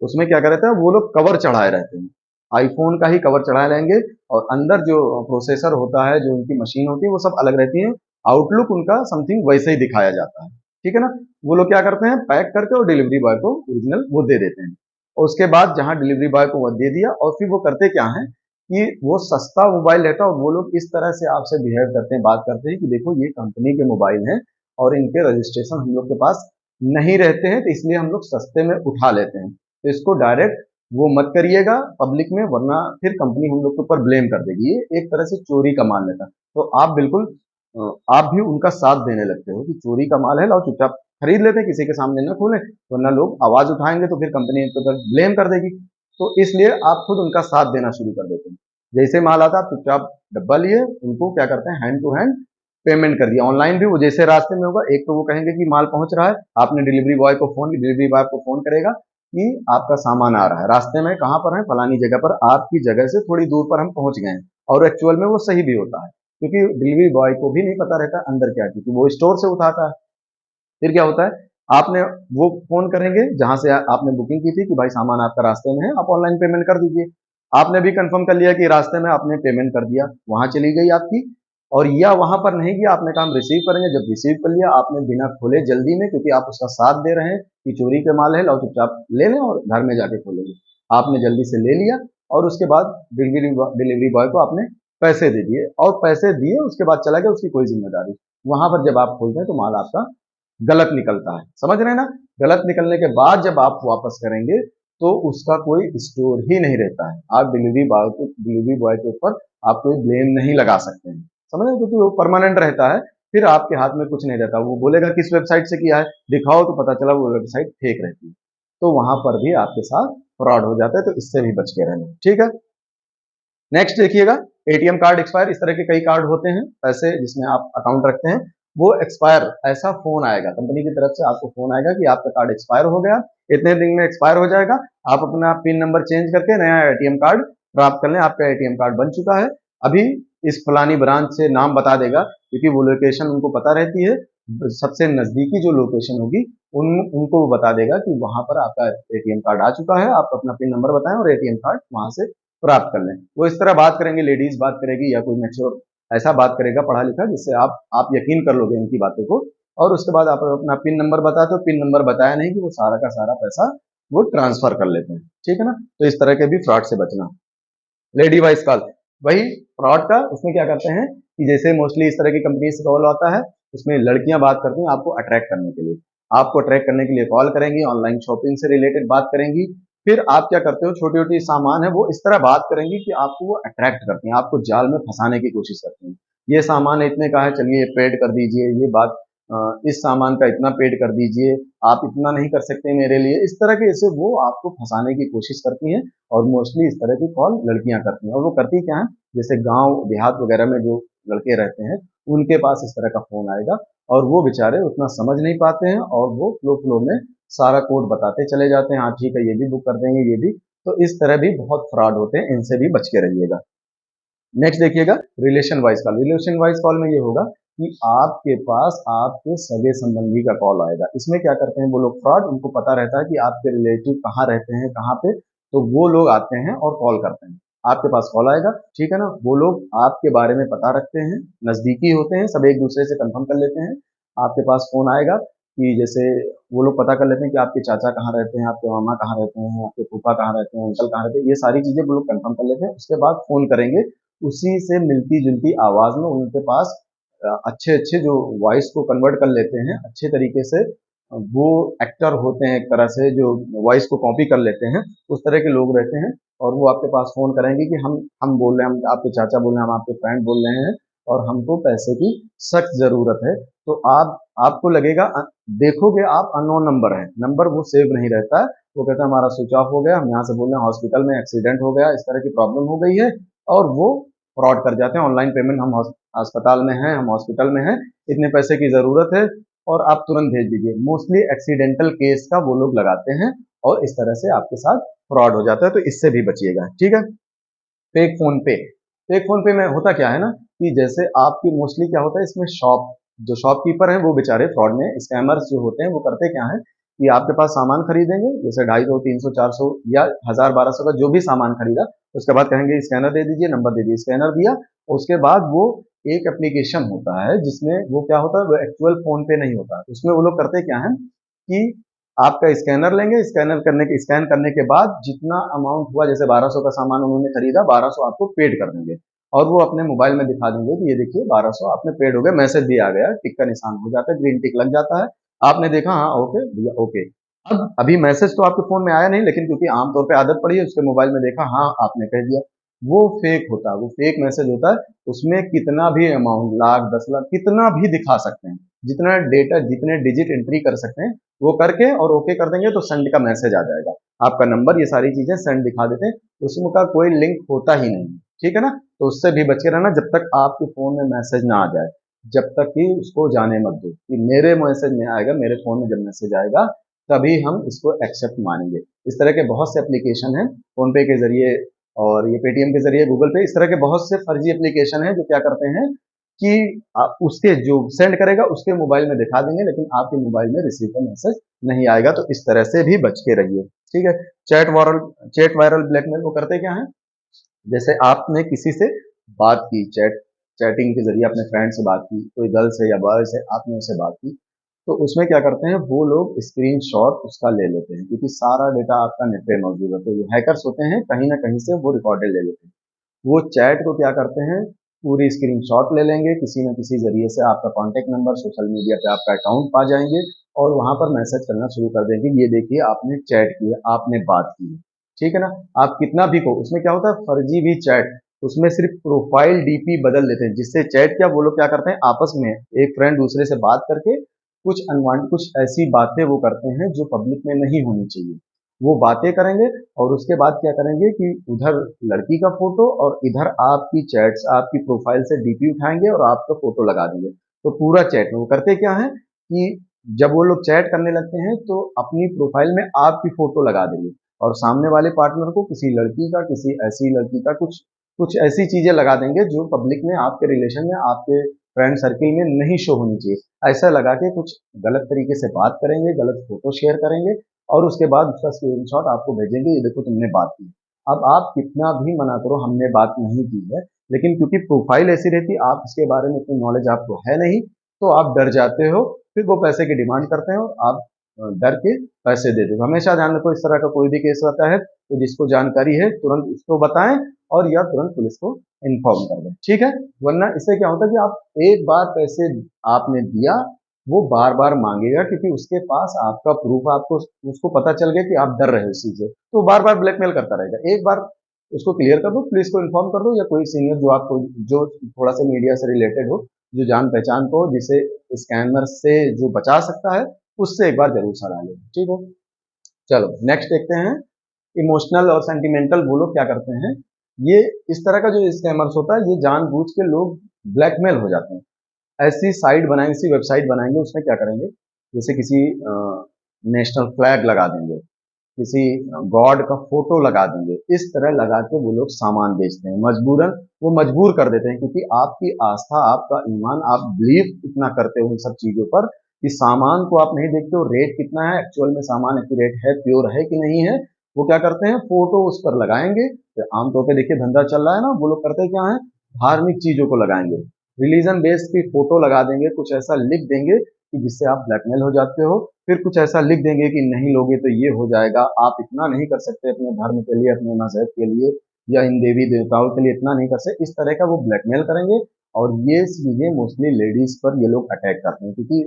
उसमें क्या रहता है, वो लोग कवर चढ़ाए रहते हैं, आईफोन का ही कवर चढ़ाए रहेंगे, और अंदर जो प्रोसेसर होता है, जो उनकी मशीन होती है, वो सब अलग रहती है। आउटलुक उनका समथिंग वैसे ही दिखाया जाता है। ठीक है ना। वो लोग क्या करते हैं, पैक करके और डिलीवरी बॉय को ओरिजिनल वो दे देते हैं। और उसके बाद जहां डिलीवरी बॉय को वो दे दिया, और फिर वो करते क्या है कि वो सस्ता मोबाइल रहता है, और वो लोग इस तरह से आपसे बिहेव करते हैं, बात करते हैं कि देखो ये कंपनी के मोबाइल हैं, और इनके रजिस्ट्रेशन हम लोग के पास नहीं रहते हैं, तो इसलिए हम लोग सस्ते में उठा लेते हैं। तो इसको डायरेक्ट वो मत करिएगा पब्लिक में, वरना फिर कंपनी हम लोग के ऊपर ब्लेम कर देगी। ये एक तरह से चोरी का माल लेता। तो आप बिल्कुल आप भी उनका साथ देने लगते हो कि चोरी का माल है, लाओ चुपचाप खरीद लेते हैं, किसी के सामने न खोलें, वरना लोग आवाज उठाएंगे तो फिर कंपनी के ऊपर ब्लेम कर देगी। तो इसलिए आप खुद उनका साथ देना शुरू कर देते हैं। जैसे माल आता है, आप चुपचाप डब्बा लिए, उनको क्या करते हैं, हैंड टू हैंड पेमेंट कर दिया। ऑनलाइन भी वो जैसे रास्ते में होगा, एक तो वो कहेंगे कि माल पहुंच रहा है, आपने डिलीवरी बॉय को फोन करेगा कि आपका सामान आ रहा है, रास्ते में कहाँ पर है, फलानी जगह पर, आपकी जगह से थोड़ी दूर पर हम पहुंच गए हैं। और एक्चुअल में वो सही भी होता है, क्योंकि डिलीवरी बॉय को भी नहीं पता रहता अंदर क्या, क्योंकि वो स्टोर से उठाता है। फिर क्या होता है, आपने वो फोन करेंगे जहां से आपने बुकिंग की थी कि भाई सामान आपका रास्ते में है, आप ऑनलाइन पेमेंट कर दीजिए। आपने भी कंफर्म कर लिया कि रास्ते में आपने पेमेंट कर दिया, वहां चली गई आपकी। और या वहां पर नहीं गया, आपने काम रिसीव करेंगे, जब रिसीव कर लिया आपने बिना खोले जल्दी में, क्योंकि आप उसका साथ दे रहे हैं कि चोरी के माल है, लाओ चुपचाप ले लें और घर में जाके खोलेंगे। आपने जल्दी से ले लिया और उसके बाद डिलीवरी बॉय को आपने पैसे दे दिए, और पैसे दिए उसके बाद चला गया, उसकी कोई जिम्मेदारी। वहां पर जब आप खोलते हैं तो माल आपका गलत निकलता है, समझ रहे हैं ना। गलत निकलने के बाद जब आप वापस करेंगे तो उसका कोई स्टोर ही नहीं रहता है। आप डिलीवरी बॉय के ऊपर आप कोई ब्लेम नहीं लगा सकते हैं, समझ रहे हैं, क्योंकि वो परमानेंट रहता है। फिर आपके हाथ में कुछ नहीं रहता, वो बोलेगा किस वेबसाइट से किया है, दिखाओ तो पता चला वो वेबसाइट फेक रहती है। तो वहां पर भी आपके साथ फ्रॉड हो जाता है, तो इससे भी बच के रहना, ठीक है। नेक्स्ट देखिएगा, एटीएम कार्ड एक्सपायर। इस तरह के कई कार्ड होते हैं ऐसे जिसमें आप अकाउंट रखते हैं, वो एक्सपायर, ऐसा फोन आएगा कंपनी की तरफ से, आपको फोन आएगा कि आपका कार्ड एक्सपायर हो गया, इतने दिन में एक्सपायर हो जाएगा, आप अपना पिन नंबर चेंज करके नया एटीएम कार्ड प्राप्त कर लें, आपका एटीएम कार्ड बन चुका है। अभी इस फलानी ब्रांच से नाम बता देगा, क्योंकि वो लोकेशन उनको पता रहती है, सबसे नजदीकी जो लोकेशन होगी उनको वो बता देगा कि वहां पर आपका एटीएम कार्ड आ चुका है, आप अपना पिन नंबर बताएं और एटीएम कार्ड वहां से प्राप्त कर लें। वो इस तरह बात करेंगे, लेडीज बात करेगी या कोई मैच्योर ऐसा बात करेगा पढ़ा लिखा, जिससे आप यकीन कर लोगे उनकी बातों को। और उसके बाद आप अपना पिन नंबर बताते हो, पिन नंबर बताया नहीं कि वो सारा का सारा पैसा वो ट्रांसफर कर लेते हैं, ठीक है ना। तो इस तरह के भी फ्रॉड से बचना। लेडी वाइस कॉल, वही फ्रॉड का, उसमें क्या करते हैं कि जैसे मोस्टली इस तरह की कंपनी से कॉल आता है, उसमें लड़कियां बात करती हैं आपको अट्रैक्ट करने के लिए, आपको अट्रैक्ट करने के लिए कॉल करेंगी, ऑनलाइन शॉपिंग से रिलेटेड बात करेंगी। फिर आप क्या करते हो, छोटी छोटी सामान है वो इस तरह बात करेंगी कि आपको वो अट्रैक्ट करती हैं, आपको जाल में फंसाने की कोशिश करती हैं। ये सामान इतने का है, चलिए पेड कर दीजिए, ये बात इस सामान का इतना पेड कर दीजिए, आप इतना नहीं कर सकते मेरे लिए, इस तरह के ऐसे वो आपको फंसाने की कोशिश करती हैं। और मोस्टली इस तरह की कॉल लड़कियां करती हैं, और वो करती क्या है, जैसे गांव देहात वगैरह में जो लड़के रहते हैं उनके पास इस तरह का फोन आएगा, और वो बेचारे उतना समझ नहीं पाते हैं, और वो फ्लो फ्लो में सारा कोड बताते चले जाते हैं, हाँ ठीक है ये भी बुक कर देंगे ये भी। तो इस तरह भी बहुत फ्रॉड होते हैं, इनसे भी बच के रहिएगा। नेक्स्ट देखिएगा, relation wise call. Relation wise call में ये होगा कि आपके पास आपके सगे संबंधी का कॉल आएगा। इसमें क्या करते हैं वो लोग फ्रॉड, उनको पता रहता है कि आपके रिलेटिव कहाँ रहते हैं कहाँ पे, तो वो लोग आते हैं और कॉल करते हैं, आपके पास कॉल आएगा, ठीक है ना। वो लोग आपके बारे में पता रखते हैं, नजदीकी होते हैं, सब एक दूसरे से कंफर्म कर लेते हैं। आपके पास फोन आएगा कि जैसे वो लोग पता कर लेते हैं कि आपके चाचा कहाँ रहते हैं, आपके मामा कहाँ रहते हैं, आपके फूफा कहाँ रहते हैं, अंकल कहाँ रहते हैं, ये सारी चीजें वो लोग कंफर्म कर लेते हैं। उसके बाद फोन करेंगे, उसी से मिलती जुलती आवाज में उनके पास अच्छे अच्छे जो वॉइस को कन्वर्ट कर लेते हैं अच्छे तरीके से, वो एक्टर होते हैं एक तरह से, जो वॉइस को कॉपी कर लेते हैं, उस तरह के लोग रहते हैं। और वो आपके पास फोन करेंगे कि हम बोल रहे हैं, हम आपके चाचा बोल रहे हैं, हम आपके फ्रेंड बोल रहे हैं, और हमको पैसे की सख्त जरूरत है। तो आपको लगेगा, देखोगे आप अननोन नंबर है, नंबर वो सेव नहीं रहता है, वो कहता है हमारा स्विच ऑफ हो गया, हम यहाँ से बोल रहे हैं हॉस्पिटल में एक्सीडेंट हो गया, इस तरह की प्रॉब्लम हो गई है, और वो फ्रॉड कर जाते हैं। ऑनलाइन पेमेंट, हम अस्पताल में हैं, हम हॉस्पिटल में हैं, इतने पैसे की जरूरत है और आप तुरंत भेज दीजिए। मोस्टली एक्सीडेंटल केस का वो लोग लगाते हैं, और इस तरह से आपके साथ फ्रॉड हो जाता है, तो इससे भी बचिएगा, ठीक है। फेक फोन पे, फेक फोन पे में होता क्या है ना, कि जैसे आपकी मोस्टली क्या होता है इसमें, जो शॉपकीपर हैं वो बेचारे फ्रॉड में, स्कैमर्स जो होते हैं वो करते क्या है कि आपके पास सामान खरीदेंगे, जैसे 250 300 400 या 1000 1200 का जो भी सामान खरीदा, उसके बाद कहेंगे स्कैनर दे दीजिए, नंबर दे दीजिए, स्कैनर दिया। उसके बाद वो एक एप्लीकेशन होता है जिसमें वो क्या होता है, वो एक्चुअल फोन पे नहीं होता, उसमें वो लोग करते क्या है कि आपका स्कैनर लेंगे, स्कैन करने के बाद जितना अमाउंट हुआ, जैसे 1200 का सामान उन्होंने खरीदा, 1200 आपको पेड कर देंगे, और वो अपने मोबाइल में दिखा देंगे कि ये देखिए 1200 आपने पेड हो गया, मैसेज भी आ गया, टिक का निशान हो जाता है, ग्रीन टिक लग जाता है, आपने देखा हाँ ओके भैया ओके। अब अभी मैसेज तो आपके फोन में आया नहीं, लेकिन क्योंकि आमतौर पे आदत पड़ी है, उसके मोबाइल में देखा हाँ आपने कह दिया। वो फेक होता है, वो फेक मैसेज होता है। उसमें कितना भी अमाउंट, लाख 10 लाख कितना भी दिखा सकते हैं, जितना डेटा जितने डिजिट एंट्री कर सकते हैं वो करके और ओके कर देंगे तो सेंड का मैसेज आ जाएगा। आपका नंबर ये सारी चीजें सेंड दिखा देते हैं, उसमें का कोई लिंक होता ही नहीं। ठीक है ना, तो उससे भी बच के रहना जब तक आपके फोन में मैसेज ना आ जाए, जब तक कि उसको जाने मत दो कि मेरे मैसेज में आएगा, मेरे फोन में जब मैसेज आएगा तभी हम इसको एक्सेप्ट मानेंगे। इस तरह के बहुत से एप्लीकेशन हैं फोन पे के जरिए और ये पेटीएम के जरिए, गूगल पे, इस तरह के बहुत से फर्जी एप्लीकेशन हैं जो क्या करते हैं कि उसके जो सेंड करेगा उसके मोबाइल में दिखा देंगे, लेकिन आपके मोबाइल में रिसीव का मैसेज नहीं आएगा। तो इस तरह से भी बच के रहिए। ठीक है। चैट वायरल ब्लैकमेल वो करते क्या है, जैसे आपने किसी से बात की, चैटिंग के जरिए अपने फ्रेंड से बात की, कोई गर्ल से या बॉय से आपने उससे बात की, तो उसमें क्या करते हैं वो लोग स्क्रीनशॉट उसका ले लेते हैं, क्योंकि सारा डेटा आपका नेट पे मौजूद है। तो जो हैकर्स होते हैं कहीं ना कहीं से वो रिकॉर्डेड ले लेते हैं। वो चैट को क्या करते हैं, पूरी स्क्रीनशॉट ले लेंगे, किसी न किसी जरिए से आपका कॉन्टेक्ट नंबर, सोशल मीडिया पे आपका अकाउंट पा जाएंगे और वहां पर मैसेज करना शुरू कर देंगे, ये देखिए आपने चैट की है, आपने बात की है। ठीक है ना। आप कितना भी को, उसमें क्या होता है फर्जी भी चैट, उसमें सिर्फ प्रोफाइल डीपी बदल देते हैं, जिससे चैट क्या वो लोग क्या करते हैं आपस में एक फ्रेंड दूसरे से बात करके कुछ ऐसी बातें वो करते हैं जो पब्लिक में नहीं होनी चाहिए। वो बातें करेंगे और उसके बाद क्या करेंगे कि उधर लड़की का फोटो और इधर आपकी चैट्स, आपकी प्रोफाइल से डीपी उठाएंगे और आपका फोटो लगा देंगे। तो पूरा चैट में वो करते क्या है कि जब वो लोग चैट करने लगते हैं तो अपनी प्रोफाइल में आपकी फोटो लगा देंगे और सामने वाले पार्टनर को किसी लड़की का, किसी ऐसी लड़की का, कुछ कुछ ऐसी चीजें लगा देंगे जो पब्लिक में, आपके रिलेशन में, आपके फ्रेंड सर्किल में नहीं शो होनी चाहिए। ऐसा लगा के कुछ गलत तरीके से बात करेंगे, गलत फोटो शेयर करेंगे और उसके बाद उसका स्क्रीनशॉट आपको भेजेंगे, ये देखो तुमने बात की। अब आप कितना भी मना करो हमने बात नहीं की है, लेकिन क्योंकि प्रोफाइल ऐसी रहती, आप इसके बारे में इतनी नॉलेज आपको है नहीं, तो आप डर जाते हो, फिर वो पैसे की डिमांड करते हैं और आप डर के पैसे दे दो। हमेशा ध्यान रखो, इस तरह का कोई भी केस आता है तो जिसको जानकारी है तुरंत उसको बताएं और या तुरंत पुलिस को इन्फॉर्म कर दें। ठीक है। वरना इससे क्या होता है कि आप एक बार पैसे आपने दिया, वो बार बार मांगेगा, क्योंकि उसके पास आपका प्रूफ, आपको उसको पता चल गया कि आप डर रहे हो इस चीज से, तो बार बार ब्लैकमेल करता रहेगा। एक बार उसको क्लियर कर दो, पुलिस को इन्फॉर्म कर दो या कोई सीनियर जो आपको, जो थोड़ा सा मीडिया से रिलेटेड हो, जो जान पहचान को, जिसे स्कैमर से जो बचा सकता है, उससे एक बार जरूर सलाह लें। ठीक है। चलो नेक्स्ट देखते हैं। इमोशनल और सेंटिमेंटल वो लोग क्या करते हैं, ये इस तरह का जो स्कैमर्स होता है, ये जानबूझ के लोग ब्लैकमेल हो जाते हैं। ऐसी साइट बनाएंगे, ऐसी वेबसाइट बनाएंगे, उसमें क्या करेंगे, जैसे किसी नेशनल फ्लैग लगा देंगे, किसी गॉड का फोटो लगा देंगे, इस तरह लगा के वो लोग सामान बेचते हैं मजबूरन। वो मजबूर कर देते हैं, क्योंकि आपकी आस्था, आपका ईमान, आप बिलीव इतना करते हो इन सब चीजों पर कि सामान को आप नहीं देखते हो रेट कितना है, एक्चुअल में सामान एक्यूरेट है, प्योर है कि नहीं है। वो क्या करते हैं, फोटो उस पर लगाएंगे। तो आमतौर पर देखिए धंधा चल रहा है ना, वो लोग करते क्या है, धार्मिक चीजों को लगाएंगे, रिलीजन बेस्ड की फोटो लगा देंगे, कुछ ऐसा लिख देंगे कि जिससे आप ब्लैकमेल हो जाते हो। फिर कुछ ऐसा लिख देंगे कि नहीं लोगे तो ये हो जाएगा, आप इतना नहीं कर सकते अपने धर्म के लिए, अपने मजहब के लिए या इन देवी देवताओं के लिए इतना नहीं कर सकते, इस तरह का वो ब्लैकमेल करेंगे। और ये चीजें मोस्टली लेडीज पर ये लोग अटैक करते हैं, क्योंकि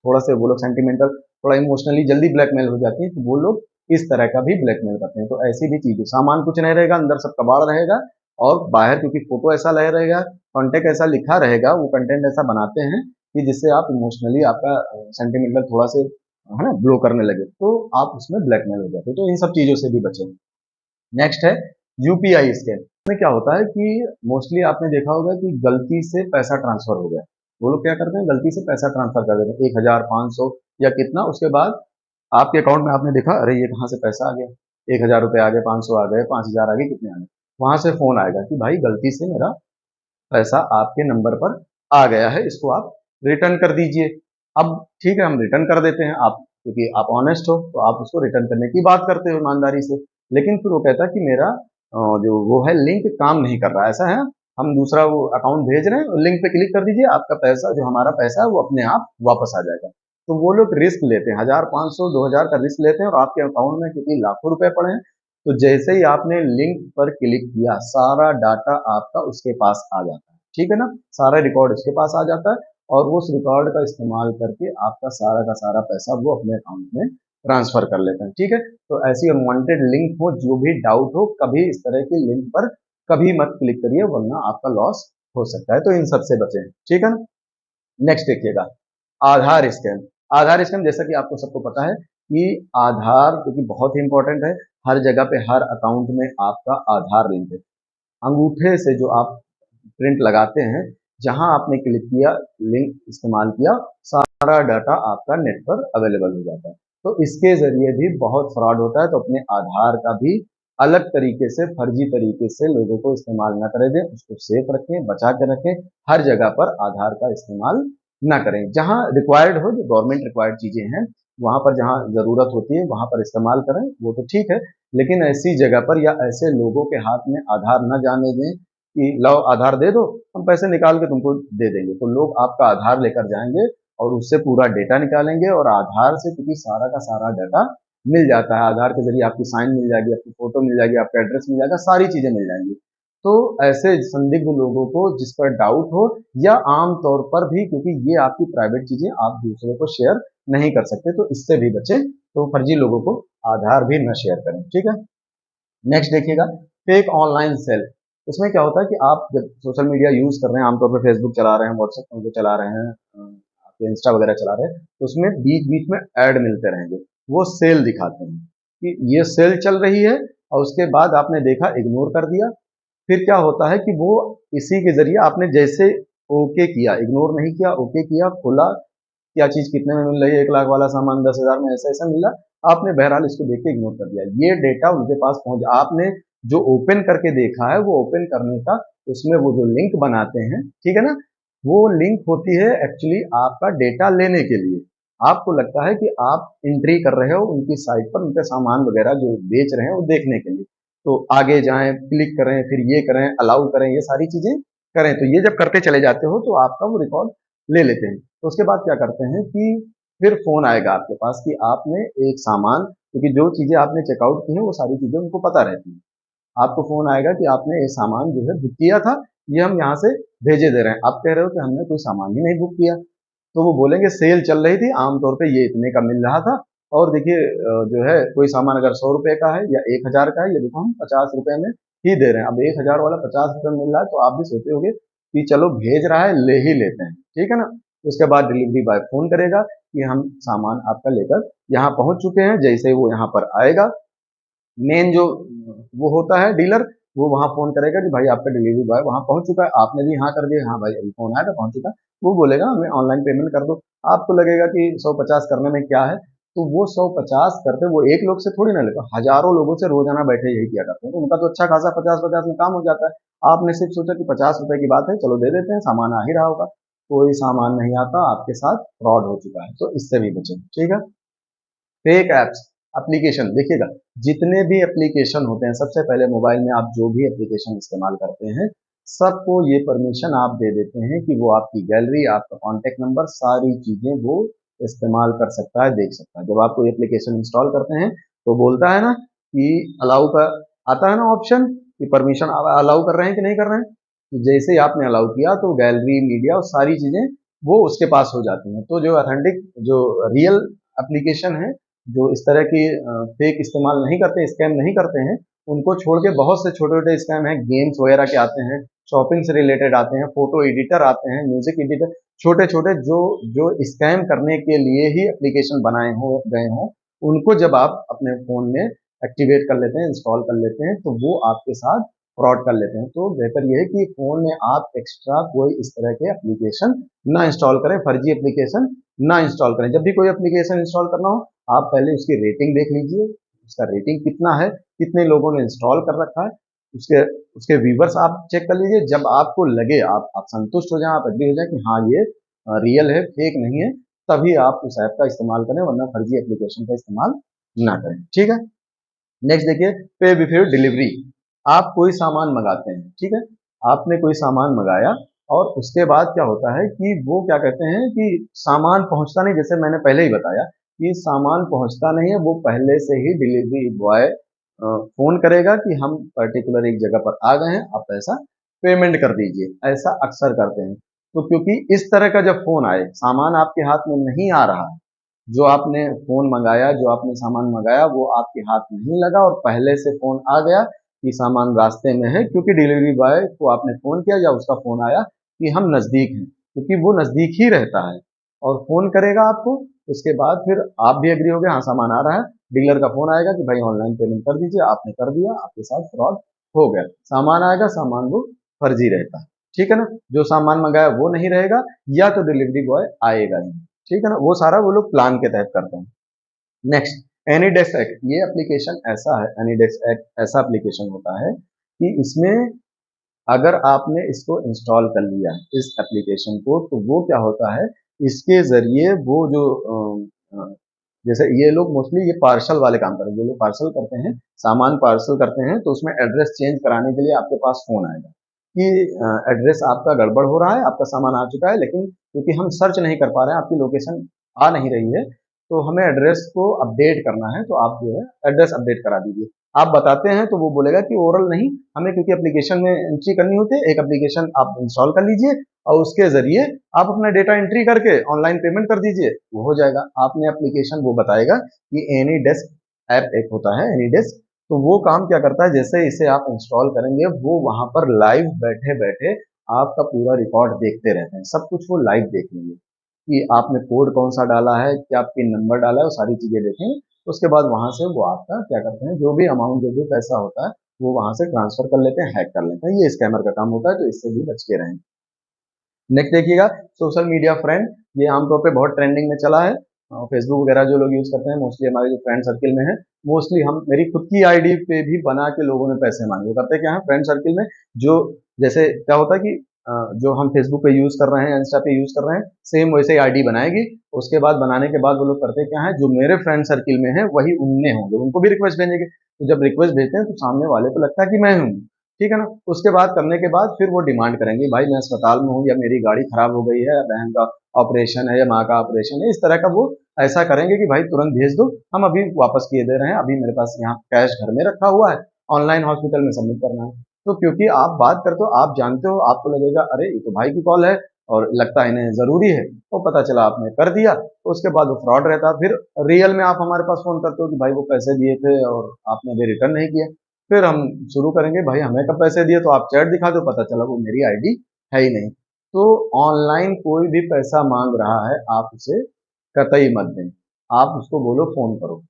थोड़ा से वो लोग सेंटिमेंटल, थोड़ा इमोशनली जल्दी ब्लैकमेल हो जाती है, तो वो लोग इस तरह का भी ब्लैकमेल करते हैं। तो ऐसी भी चीजें, सामान कुछ नहीं रहेगा, अंदर सब कबाड़ रहेगा और बाहर क्योंकि फोटो ऐसा लग रहेगा, कॉन्टेक्ट ऐसा लिखा रहेगा, वो कंटेंट ऐसा बनाते हैं कि जिससे आप इमोशनली, आपका सेंटिमेंटल थोड़ा से है ना ब्लो करने लगे, तो आप उसमें ब्लैकमेल हो जाते हो। तो इन सब चीजों से भी बचें। नेक्स्ट है यूपीआई स्कैम। इसमें क्या होता है कि मोस्टली आपने देखा होगा कि गलती से पैसा ट्रांसफर हो गया, वो लोग क्या करते हैं, गलती से पैसा ट्रांसफर कर देते हैं 1000, 500 या कितना, उसके बाद आपके अकाउंट में आपने देखा अरे ये कहाँ से पैसा आ गया, 1000 रुपये आ गए, 500 आ गए, 5000 आ गए, कितने आ गए, वहां से फोन आएगा कि भाई गलती से मेरा पैसा आपके नंबर पर आ गया है, इसको आप रिटर्न कर दीजिए। अब ठीक है, हम रिटर्न कर देते हैं, आप क्योंकि आप ऑनेस्ट हो तो आप उसको रिटर्न करने की बात करते हो ईमानदारी से। लेकिन फिर वो कहता है कि मेरा जो वो है लिंक काम नहीं कर रहा है, ऐसा है, हम दूसरा वो अकाउंट भेज रहे हैं, लिंक पे क्लिक कर दीजिए, आपका पैसा, जो हमारा पैसा है वो अपने आप वापस आ जाएगा। तो वो लोग रिस्क लेते हैं, 1000, 500, 2000 का रिस्क लेते हैं और आपके अकाउंट में क्योंकि लाखों रुपए पड़े हैं, तो जैसे ही आपने लिंक पर क्लिक किया, सारा डाटा आपका उसके पास आ जाता है। ठीक है ना, सारा रिकॉर्ड उसके पास आ जाता है और उस रिकॉर्ड का इस्तेमाल करके आपका सारा का सारा पैसा वो अपने अकाउंट में ट्रांसफर कर लेते हैं। ठीक है, तो ऐसी अनवांटेड लिंक हो, जो भी डाउट हो, कभी इस तरह की लिंक पर कभी मत क्लिक करिए, वरना आपका लॉस हो सकता है। तो इन सबसे बचें। ठीक है, नेक्स्ट देखिएगा, आधार स्कैम। आधार स्कैम, जैसा कि आपको सबको पता है कि आधार क्योंकि बहुत ही इंपॉर्टेंट है, हर जगह पे हर अकाउंट में आपका आधार लिंक है। अंगूठे से जो आप प्रिंट लगाते हैं, जहां आपने क्लिक किया, लिंक इस्तेमाल किया, सारा डाटा आपका नेट पर अवेलेबल हो जाता है। तो इसके जरिए भी बहुत फ्रॉड होता है। तो अपने आधार का भी अलग तरीके से, फर्जी तरीके से लोगों को इस्तेमाल ना करें दें, उसको सेफ रखें, बचा के रखें। हर जगह पर आधार का इस्तेमाल ना करें। जहां रिक्वायर्ड हो, जो गवर्नमेंट रिक्वायर्ड चीजें हैं, वहां पर जहां जरूरत होती है वहां पर इस्तेमाल करें, वो तो ठीक है। लेकिन ऐसी जगह पर या ऐसे लोगों के हाथ में आधार न जाने दें कि लो आधार दे दो, हम पैसे निकाल के तुमको दे देंगे। तो लोग आपका आधार लेकर जाएंगे और उससे पूरा डेटा निकालेंगे, और आधार से क्योंकि सारा का सारा डाटा मिल जाता है, आधार के जरिए आपकी साइन मिल जाएगी, आपकी फोटो मिल जाएगी, आपका एड्रेस मिल जाएगा, सारी चीजें मिल जाएंगी। तो ऐसे संदिग्ध लोगों को जिस पर डाउट हो, या आम तौर पर भी, क्योंकि ये आपकी प्राइवेट चीजें आप दूसरों को शेयर नहीं कर सकते, तो इससे भी बचें। तो फर्जी लोगों को आधार भी न शेयर करें। ठीक है, नेक्स्ट देखिएगा, फेक ऑनलाइन सेल। उसमें क्या होता है कि आप जब सोशल मीडिया यूज कर रहे हैं, आमतौर पर फेसबुक चला रहे हैं, व्हाट्सएप चला रहे हैं, आपके इंस्टा वगैरह चला रहे हैं, तो उसमें बीच बीच में ऐड मिलते रहेंगे, वो सेल दिखाते हैं कि ये सेल चल रही है, और उसके बाद आपने देखा, इग्नोर कर दिया। फिर क्या होता है कि वो इसी के जरिए आपने जैसे ओके किया, इग्नोर नहीं किया, ओके किया, खोला, क्या चीज कितने में मिल रही है, 1 लाख वाला सामान 10,000 में, ऐसा ऐसा मिला, आपने बहरहाल इसको देख के इग्नोर कर दिया। ये डेटा उनके पास पहुंच, आपने जो ओपन करके देखा है, वो ओपन करने का, उसमें वो जो लिंक बनाते हैं, ठीक है ना, वो लिंक होती है एक्चुअली आपका डेटा लेने के लिए। आपको लगता है कि आप एंट्री कर रहे हो उनकी साइट पर, उनके सामान वगैरह जो बेच रहे हैं वो देखने के लिए। तो आगे जाएं, क्लिक करें, फिर ये करें, अलाउ करें, ये सारी चीजें करें। तो ये जब करते चले जाते हो तो आपका वो रिकॉर्ड ले लेते हैं। तो उसके बाद क्या करते हैं कि फिर फोन आएगा आपके पास कि आपने एक सामान, क्योंकि जो चीजें आपने चेकआउट की हैं वो सारी चीजें उनको पता रहती हैं, आपको फोन आएगा कि आपने ये सामान जो है बुक किया था, ये हम यहाँ से भेजे दे रहे हैं। आप कह रहे हो कि हमने कोई सामान ही नहीं बुक किया। तो वो बोलेंगे सेल चल रही थी, आमतौर पे ये इतने का मिल रहा था, और देखिए जो है कोई सामान अगर 100 रुपए का है या 1,000 का है, ये देखो हम 50 रुपए में ही दे रहे हैं। अब 1,000 वाला 50 रुपए मिल रहा है, तो आप भी सोचे होगे कि चलो भेज रहा है, ले ही लेते हैं, ठीक है ना। उसके बाद डिलीवरी बॉय फोन करेगा कि हम सामान आपका लेकर यहाँ पहुंच चुके हैं। जैसे वो यहाँ पर आएगा, मेन जो वो होता है डीलर, वो वहां फोन करेगा कि भाई आपका डिलीवरी बॉय वहां पहुंच चुका है, आपने भी हाँ कर दिया, हाँ भाई अभी फोन आया था, पहुंच चुका है। वो बोलेगा हमें ऑनलाइन पेमेंट कर दो। आपको लगेगा कि 150 करने में क्या है, तो वो 150 करते, वो एक लोग से थोड़ी ना लेते, हजारों लोगों से रोजाना बैठे यही किया करते हैं, तो उनका तो अच्छा खासा 50-50 में काम हो जाता है। आपने सिर्फ सोचा कि 50 रुपए की बात है, चलो दे देते हैं, सामान आ ही रहा होगा। कोई सामान नहीं आता, आपके साथ फ्रॉड हो चुका है। तो इससे भी बचें। ठीक है, फेक एप्स, एप्लीकेशन देखिएगा, जितने भी एप्लीकेशन होते हैं, सबसे पहले मोबाइल में आप जो भी एप्लीकेशन इस्तेमाल करते हैं, सबको ये परमिशन आप दे देते हैं कि वो आपकी गैलरी, आपका कॉन्टेक्ट नंबर, सारी चीजें वो इस्तेमाल कर सकता है, देख सकता है। जब आप कोई एप्लीकेशन इंस्टॉल करते हैं तो बोलता है ना कि अलाउ का, आता है ना ऑप्शन कि परमिशन अलाउ कर रहे हैं कि नहीं कर रहे हैं। तो जैसे ही आपने अलाउ किया तो गैलरी, मीडिया और सारी चीजें वो उसके पास हो जाती हैं। तो जो ऑथेंटिक, जो रियल एप्लीकेशन है, जो इस तरह की फेक इस्तेमाल नहीं करते, स्कैम नहीं करते हैं, उनको छोड़ के बहुत से छोटे छोटे स्कैम हैं, गेम्स वगैरह के आते हैं, शॉपिंग से रिलेटेड आते हैं, फोटो एडिटर आते हैं, म्यूजिक एडिटर, छोटे छोटे जो जो स्कैम करने के लिए ही एप्लीकेशन बनाए हो गए हों, उनको जब आप अपने फोन में एक्टिवेट कर लेते हैं, इंस्टॉल कर लेते हैं, तो वो आपके साथ फ्रॉड कर लेते हैं। तो बेहतर यह है कि फोन में आप एक्स्ट्रा कोई इस तरह के एप्लीकेशन ना इंस्टॉल करें, फर्जी एप्लीकेशन ना इंस्टॉल करें। जब भी कोई एप्लीकेशन इंस्टॉल करना हो, आप पहले उसकी रेटिंग देख लीजिए, उसका रेटिंग कितना है, कितने लोगों ने इंस्टॉल कर रखा है, उसके उसके व्यूवर्स आप चेक कर लीजिए। जब आपको लगे, आप संतुष्ट हो जाए, आप एग्री हो जाए कि हाँ ये रियल है, फेक नहीं है, तभी आप उस ऐप का इस्तेमाल करें, वरना फर्जी एप्लीकेशन का इस्तेमाल ना करें। ठीक है, नेक्स्ट देखिए, पे बिफोर डिलीवरी। आप कोई सामान मंगाते हैं, ठीक है, आपने कोई सामान मंगाया, और उसके बाद क्या होता है कि वो क्या कहते हैं कि सामान पहुंचता नहीं, जैसे मैंने पहले ही बताया कि सामान पहुंचता नहीं है, वो पहले से ही डिलीवरी बॉय फोन करेगा कि हम पर्टिकुलर एक जगह पर आ गए हैं, आप पैसा पेमेंट कर दीजिए। ऐसा अक्सर करते हैं। तो क्योंकि इस तरह का जब फोन आए, सामान आपके हाथ में नहीं आ रहा है, जो आपने फोन मंगाया, जो आपने सामान मंगाया वो आपके हाथ नहीं लगा और पहले से फोन आ गया कि सामान रास्ते में है, क्योंकि डिलीवरी बॉय को आपने फोन किया या उसका फोन आया कि हम नजदीक हैं, क्योंकि वो नजदीक ही रहता है और फोन करेगा आपको। उसके बाद फिर आप भी एग्री हो गए, हाँ सामान आ रहा है, डीलर का फोन आएगा कि भाई ऑनलाइन पेमेंट कर दीजिए, आपने कर दिया, आपके साथ फ्रॉड हो गया। सामान आएगा, सामान वो फर्जी रहता है, ठीक है ना, जो सामान मंगाया वो नहीं रहेगा, या तो डिलीवरी बॉय आएगा ही, ठीक है ना, वो सारा वो लोग प्लान के तहत करते हैं। नेक्स्ट, एनीडेस्क एक्ट, ये एप्लीकेशन ऐसा है, एनीडेस्क एक्ट ऐसा एप्लीकेशन होता है कि इसमें अगर आपने इसको इंस्टॉल कर लिया इस एप्लीकेशन को, तो वो क्या होता है, इसके जरिए वो जो जैसे ये लोग मोस्टली ये पार्सल वाले काम करते हैं, जो लोग पार्सल करते हैं, सामान पार्सल करते हैं, तो उसमें एड्रेस चेंज कराने के लिए आपके पास फोन आएगा कि एड्रेस आपका गड़बड़ हो रहा है, आपका सामान आ चुका है, लेकिन क्योंकि हम सर्च नहीं कर पा रहे हैं, आपकी लोकेशन आ नहीं रही है, तो हमें एड्रेस को अपडेट करना है, तो आप जो है एड्रेस अपडेट करा दीजिए। आप बताते हैं तो वो बोलेगा कि ओरल नहीं, हमें क्योंकि एप्लीकेशन में एंट्री करनी होती है, एक एप्लीकेशन आप इंस्टॉल कर लीजिए और उसके जरिए आप अपना डेटा एंट्री करके ऑनलाइन पेमेंट कर दीजिए, वो हो जाएगा। आपने एप्लीकेशन वो बताएगा कि एनी डेस्क ऐप एक होता है, एनी डेस्क, तो वो काम क्या करता है, जैसे इसे आप इंस्टॉल करेंगे वो वहां पर लाइव बैठे बैठे आपका पूरा रिकॉर्ड देखते रहते हैं, सब कुछ वो लाइव देख लेंगे कि आपने कोड कौन सा डाला है, क्या पिन नंबर डाला है, वो सारी चीजें देखेंगे। उसके बाद वहां से वो आपका क्या करते हैं, जो भी अमाउंट, जो भी पैसा होता है, वो वहां से ट्रांसफर कर लेते हैं, हैक कर लेते हैं। ये स्कैमर का काम होता है, तो इससे भी बच के रहें। नेक्स्ट देखिएगा, सोशल मीडिया फ्रेंड, ये आमतौर पे बहुत ट्रेंडिंग में चला है। फेसबुक वगैरह जो लोग यूज करते हैं, मोस्टली हमारे जो फ्रेंड सर्किल में है, मोस्टली हम, मेरी खुद की आईडी पे भी बना के लोगों ने पैसे मांगे। वो करते क्या है, फ्रेंड सर्किल में जो, जैसे क्या होता है कि जो हम फेसबुक पे यूज कर रहे हैं, इंस्टा पे यूज कर रहे हैं, सेम वैसे ही आईडी बनाएगी। उसके बाद बनाने के बाद वो लोग करते क्या है, जो मेरे फ्रेंड सर्किल में है वही उनमें होंगे, उनको भी रिक्वेस्ट भेजेंगे, तो जब रिक्वेस्ट भेजते हैं तो सामने वाले को लगता है कि मैं हूँ, ठीक है ना। उसके बाद करने के बाद फिर वो डिमांड करेंगे, भाई मैं अस्पताल में हूँ, या मेरी गाड़ी खराब हो गई है, या बहन का ऑपरेशन है, या माँ का ऑपरेशन है, इस तरह का वो ऐसा करेंगे कि भाई तुरंत भेज दो, हम अभी वापस किए दे रहे हैं, अभी मेरे पास यहाँ कैश घर में रखा हुआ है, ऑनलाइन हॉस्पिटल में सबमिट करना है। तो क्योंकि आप बात करते हो, आप जानते हो, आपको लगेगा अरे ये तो भाई की कॉल है और लगता है इन्हें जरूरी है, तो पता चला आपने कर दिया, तो उसके बाद वो फ्रॉड रहता। फिर रियल में आप हमारे पास फोन करते हो कि भाई वो पैसे दिए थे और आपने अभी रिटर्न नहीं किए, फिर हम शुरू करेंगे, भाई हमें कब पैसे दिए, तो आप चैट दिखा दो, पता चला वो मेरी आईडी है ही नहीं। तो ऑनलाइन कोई भी पैसा मांग रहा है, आप उसे कतई मत दें, आप उसको बोलो फोन करो।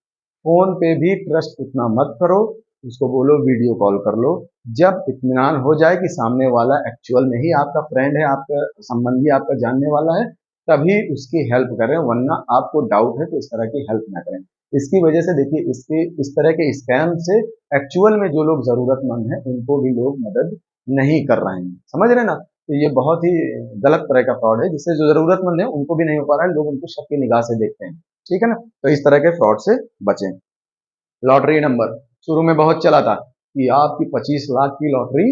फोन पे भी ट्रस्ट उतना मत करो, उसको बोलो वीडियो कॉल कर लो। जब इत्मीनान हो जाए कि सामने वाला एक्चुअल में ही आपका फ्रेंड है, आपका संबंधी, आपका जानने वाला है, तभी उसकी हेल्प करें, वरना आपको डाउट है तो इस तरह की हेल्प ना करें। इसकी वजह से देखिए, इसके इस तरह के स्कैम से एक्चुअल में जो लोग जरूरतमंद हैं उनको भी लोग मदद नहीं कर रहे हैं, समझ रहे हैं ना। तो ये बहुत ही गलत तरह का फ्रॉड है, जिससे जो जरूरतमंद है उनको भी नहीं हो पा रहा है, लोग उनको शक की निगाह से देखते हैं, ठीक है ना। तो इस तरह के फ्रॉड से बचें। लॉटरी नंबर शुरू में बहुत चला था कि आपकी 25 लाख की लॉटरी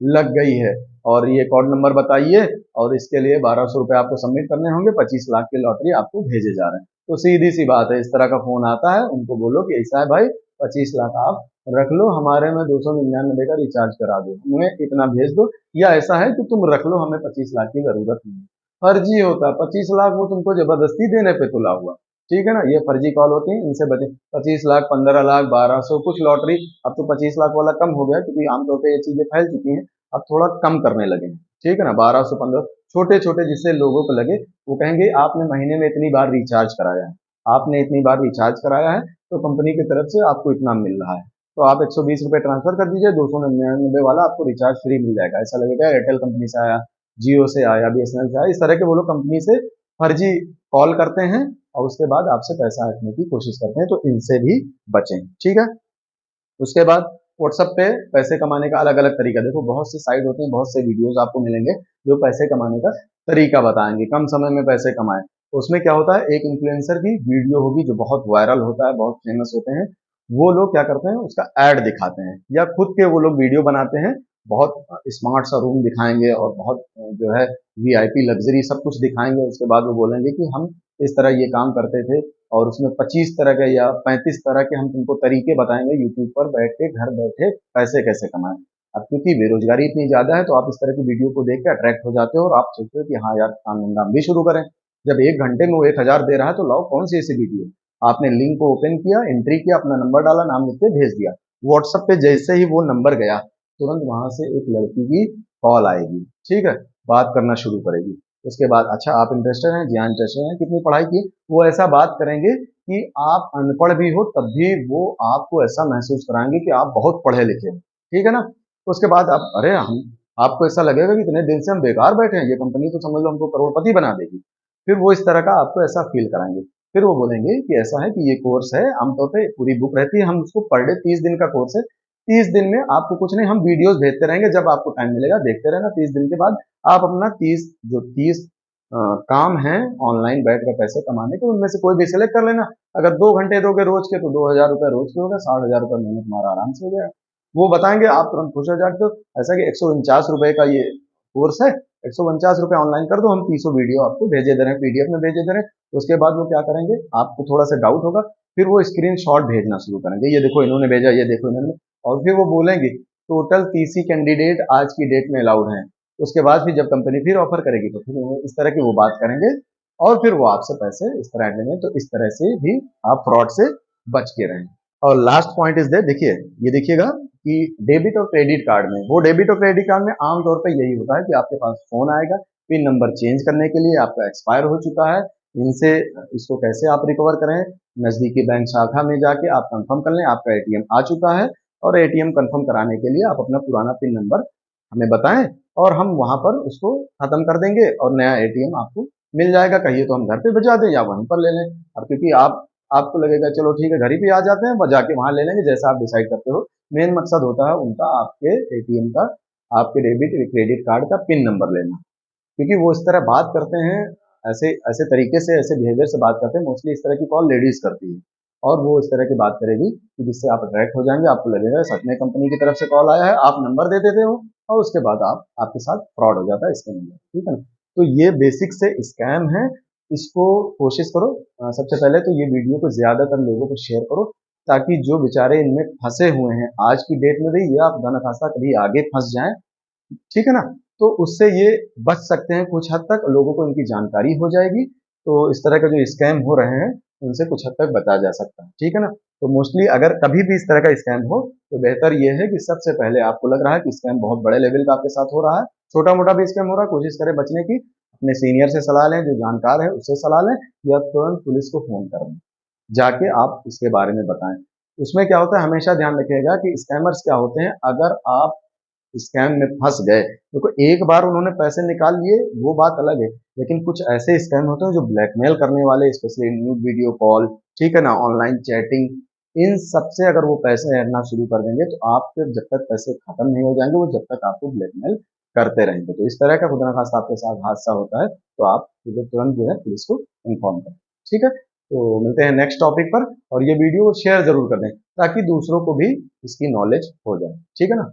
लग गई है और ये कोड नंबर बताइए और इसके लिए 1200 रुपये आपको सबमिट करने होंगे, 25 लाख की लॉटरी आपको भेजे जा रहे हैं। तो सीधी सी बात है, इस तरह का फोन आता है, उनको बोलो कि ऐसा है भाई, 25 लाख आप रख लो, हमारे में 299 का रिचार्ज करा दो, हमें इतना भेज दो, या ऐसा है कि तुम रख लो, हमें 25 लाख की जरूरत नहीं। फर्जी होता है, 25 लाख वो तुमको जबरदस्ती देने पे तुला हुआ, ठीक है ना। ये फर्जी कॉल होती है, इनसे बचे। 25 लाख, 15 लाख, 1200, कुछ लॉटरी, अब तो 25 लाख वाला कम हो गया क्योंकि आमतौर पर ये चीजें फैल चुकी हैं, अब थोड़ा कम करने लगे हैं, ठीक है ना। 1200, 15, छोटे छोटे जिससे लोगों को लगे, वो कहेंगे आपने महीने में इतनी बार रिचार्ज कराया है, आपने इतनी बार रिचार्ज कराया है, तो कंपनी की तरफ से आपको इतना मिल रहा है, तो आप 120 रुपये ट्रांसफर कर दीजिए, 299 वाला आपको रिचार्ज फ्री मिल जाएगा। ऐसा लगेगा एयरटेल कंपनी से आया, जियो से आया, बीएसएनएल से आया, इस तरह के वो लोग कंपनी से फर्जी कॉल करते हैं और उसके बाद आपसे पैसा हटने की कोशिश करते हैं, तो इनसे भी बचें, ठीक है। उसके बाद व्हाट्सएप पे पैसे कमाने का अलग अलग तरीका, देखो बहुत सी साइट होती हैं, बहुत से वीडियोस आपको मिलेंगे जो पैसे कमाने का तरीका बताएंगे, कम समय में पैसे कमाएं। उसमें क्या होता है, एक इन्फ्लुएंसर की वीडियो होगी जो बहुत वायरल होता है, बहुत फेमस होते हैं, वो लोग क्या करते हैं, उसका एड दिखाते हैं, या खुद के वो लोग वीडियो बनाते हैं, बहुत स्मार्ट सा रूम दिखाएंगे और बहुत जो है वीआईपी लग्जरी सब कुछ दिखाएंगे। उसके बाद वो बोलेंगे कि हम इस तरह ये काम करते थे और उसमें 25 तरह के या 35 तरह के हम तुमको तरीके बताएंगे, यूट्यूब पर बैठ के घर बैठे पैसे कैसे कमाएं। अब क्योंकि बेरोजगारी इतनी ज्यादा है तो आप इस तरह की वीडियो को देख के अट्रैक्ट हो जाते हो और आप सोचते हो कि हाँ यार काम धंधा हम भी शुरू करें। जब 1 घंटे में वो 1,000 दे रहा है तो लाओ कौन सी ऐसी वीडियो। आपने लिंक को ओपन किया, एंट्री किया, अपना नंबर डाला, नाम लिख के भेज दिया। व्हाट्सएप पे जैसे ही वो नंबर गया, तुरंत वहां से एक लड़की की कॉल आएगी, ठीक है, बात करना शुरू करेगी। उसके बाद अच्छा आप इंटरेस्टेड हैं? जी हाँ इंटरेस्टेड हैं, कितनी पढ़ाई की? वो ऐसा बात करेंगे कि आप अनपढ़ भी हो तब भी वो आपको ऐसा महसूस कराएंगे कि आप बहुत पढ़े लिखे हैं, ठीक है ना। तो उसके बाद आप अरे हम आपको ऐसा लगेगा कि इतने दिन से हम बेकार बैठे हैं, ये कंपनी तो समझ लो हमको करोड़पति बना देगी। फिर वो इस तरह का आपको ऐसा फील कराएंगे। फिर वो बोलेंगे कि ऐसा है कि ये कोर्स है, आमतौर पे पूरी बुक रहती है, हम उसको पर डे 30 दिन का कोर्स है। 30 दिन में आपको कुछ नहीं, हम वीडियोस भेजते रहेंगे, जब आपको टाइम मिलेगा देखते रहना। 30 दिन के बाद आप अपना 30 काम है ऑनलाइन बैठ कर पैसे कमाने के, उनमें से कोई भी सिलेक्ट कर लेना। अगर 2 घंटे दोगे रोज के तो 2,000 रुपये रोज के होगा, 60,000 रुपये महीने तुम्हारा आराम से हो जाएगा। वो बताएंगे, आप तुरंत खुश हो जाते हो। ऐसा कि 149 रुपए का ये कोर्स है, 149 रुपये ऑनलाइन कर दो, हम 30 वीडियो आपको भेजे दे रहे हैं, पीडीएफ में भेजे दे रहे हैं। उसके बाद वो क्या करेंगे, आपको थोड़ा सा डाउट होगा, फिर वो स्क्रीन शॉट भेजना शुरू करेंगे, ये देखो इन्होंने भेजा, ये देखो इन्होंने। और फिर वो बोलेंगे टोटल 30 ही कैंडिडेट आज की डेट में अलाउड हैं। उसके बाद फिर जब कंपनी फिर ऑफर करेगी तो फिर उन्हें इस तरह की वो बात करेंगे और फिर वो आपसे पैसे इस तरह लेंगे। तो इस तरह से भी आप फ्रॉड से बच के रहें। और लास्ट पॉइंट इज देयर, देखिए ये देखिएगा कि डेबिट और क्रेडिट कार्ड में, वो डेबिट और क्रेडिट कार्ड में आमतौर पर यही होता है कि आपके पास फोन आएगा पिन नंबर चेंज करने के लिए, आपका एक्सपायर हो चुका है, इनसे इसको कैसे आप रिकवर करें, नजदीकी बैंक शाखा में जाके आप कंफर्म कर लें आपका एटीएम आ चुका है, और एटीएम कंफर्म कराने के लिए आप अपना पुराना पिन नंबर हमें बताएं और हम वहां पर उसको खत्म कर देंगे और नया एटीएम आपको मिल जाएगा। कहिए तो हम घर पे भिजवा दें या वहीं पर ले लें। अब क्योंकि आपको लगेगा चलो ठीक है घर ही पे आ जाते हैं, जाके वहां ले लेंगे, जैसा आप डिसाइड करते हो। मेन मकसद होता है उनका आपके एटीएम का, आपके डेबिट क्रेडिट कार्ड का पिन नंबर लेना। क्योंकि वो इस तरह बात करते हैं, ऐसे ऐसे तरीके से, ऐसे बिहेवियर से बात करते हैं। मोस्टली इस तरह की कॉल लेडीज करती है और वो इस तरह की बात करेगी कि जिससे आप अट्रैक्ट हो जाएंगे, आपको लगेगा सच में कंपनी की तरफ से कॉल आया है, आप नंबर दे देते हो और उसके बाद आपके साथ फ्रॉड हो जाता है इसके नंबर, ठीक है ना। तो ये बेसिक से स्कैम है, इसको कोशिश करो। सबसे पहले तो ये वीडियो को ज्यादातर लोगों को शेयर करो, ताकि जो बेचारे इनमें फंसे हुए हैं आज की डेट में भी, या आप खुदा न खास्ता कभी आगे फंस जाएं, ठीक है ना, तो उससे ये बच सकते हैं कुछ हद तक, लोगों को इनकी जानकारी हो जाएगी। तो इस तरह का जो स्कैम हो रहे हैं उनसे कुछ हद तक बचा जा सकता है, ठीक है ना। तो मोस्टली अगर कभी भी इस तरह का स्कैम हो तो बेहतर ये है कि सबसे पहले, आपको लग रहा है कि स्कैम बहुत बड़े लेवल का आपके साथ हो रहा है, छोटा मोटा भी स्कैम हो रहा है, कोशिश करें बचने की। अपने सीनियर से सलाह लें, जो जानकार है उससे सलाह लें, या तुरंत पुलिस को फोन करें, जाके आप इसके बारे में बताएं। उसमें क्या होता है, हमेशा ध्यान रखिएगा कि स्कैमर्स क्या होते हैं, अगर आप स्कैम में फंस गए, देखो एक बार उन्होंने पैसे निकाल लिए वो बात अलग है, लेकिन कुछ ऐसे स्कैम होते हैं जो ब्लैकमेल करने वाले, स्पेशली न्यूड वीडियो कॉल, ठीक है ना, ऑनलाइन चैटिंग, इन सब से अगर वो पैसे ऐडना शुरू कर देंगे तो आपके जब तक पैसे खत्म नहीं हो जाएंगे, वो जब तक आपको ब्लैकमेल करते रहेंगे। तो इस तरह का खुदा न खास्ता आपके साथ हादसा होता है तो आप तुरंत जो है पुलिस को इन्फॉर्म करें, ठीक है। तो मिलते हैं नेक्स्ट टॉपिक पर, और ये वीडियो शेयर जरूर कर दें ताकि दूसरों को भी इसकी नॉलेज हो जाए, ठीक है ना।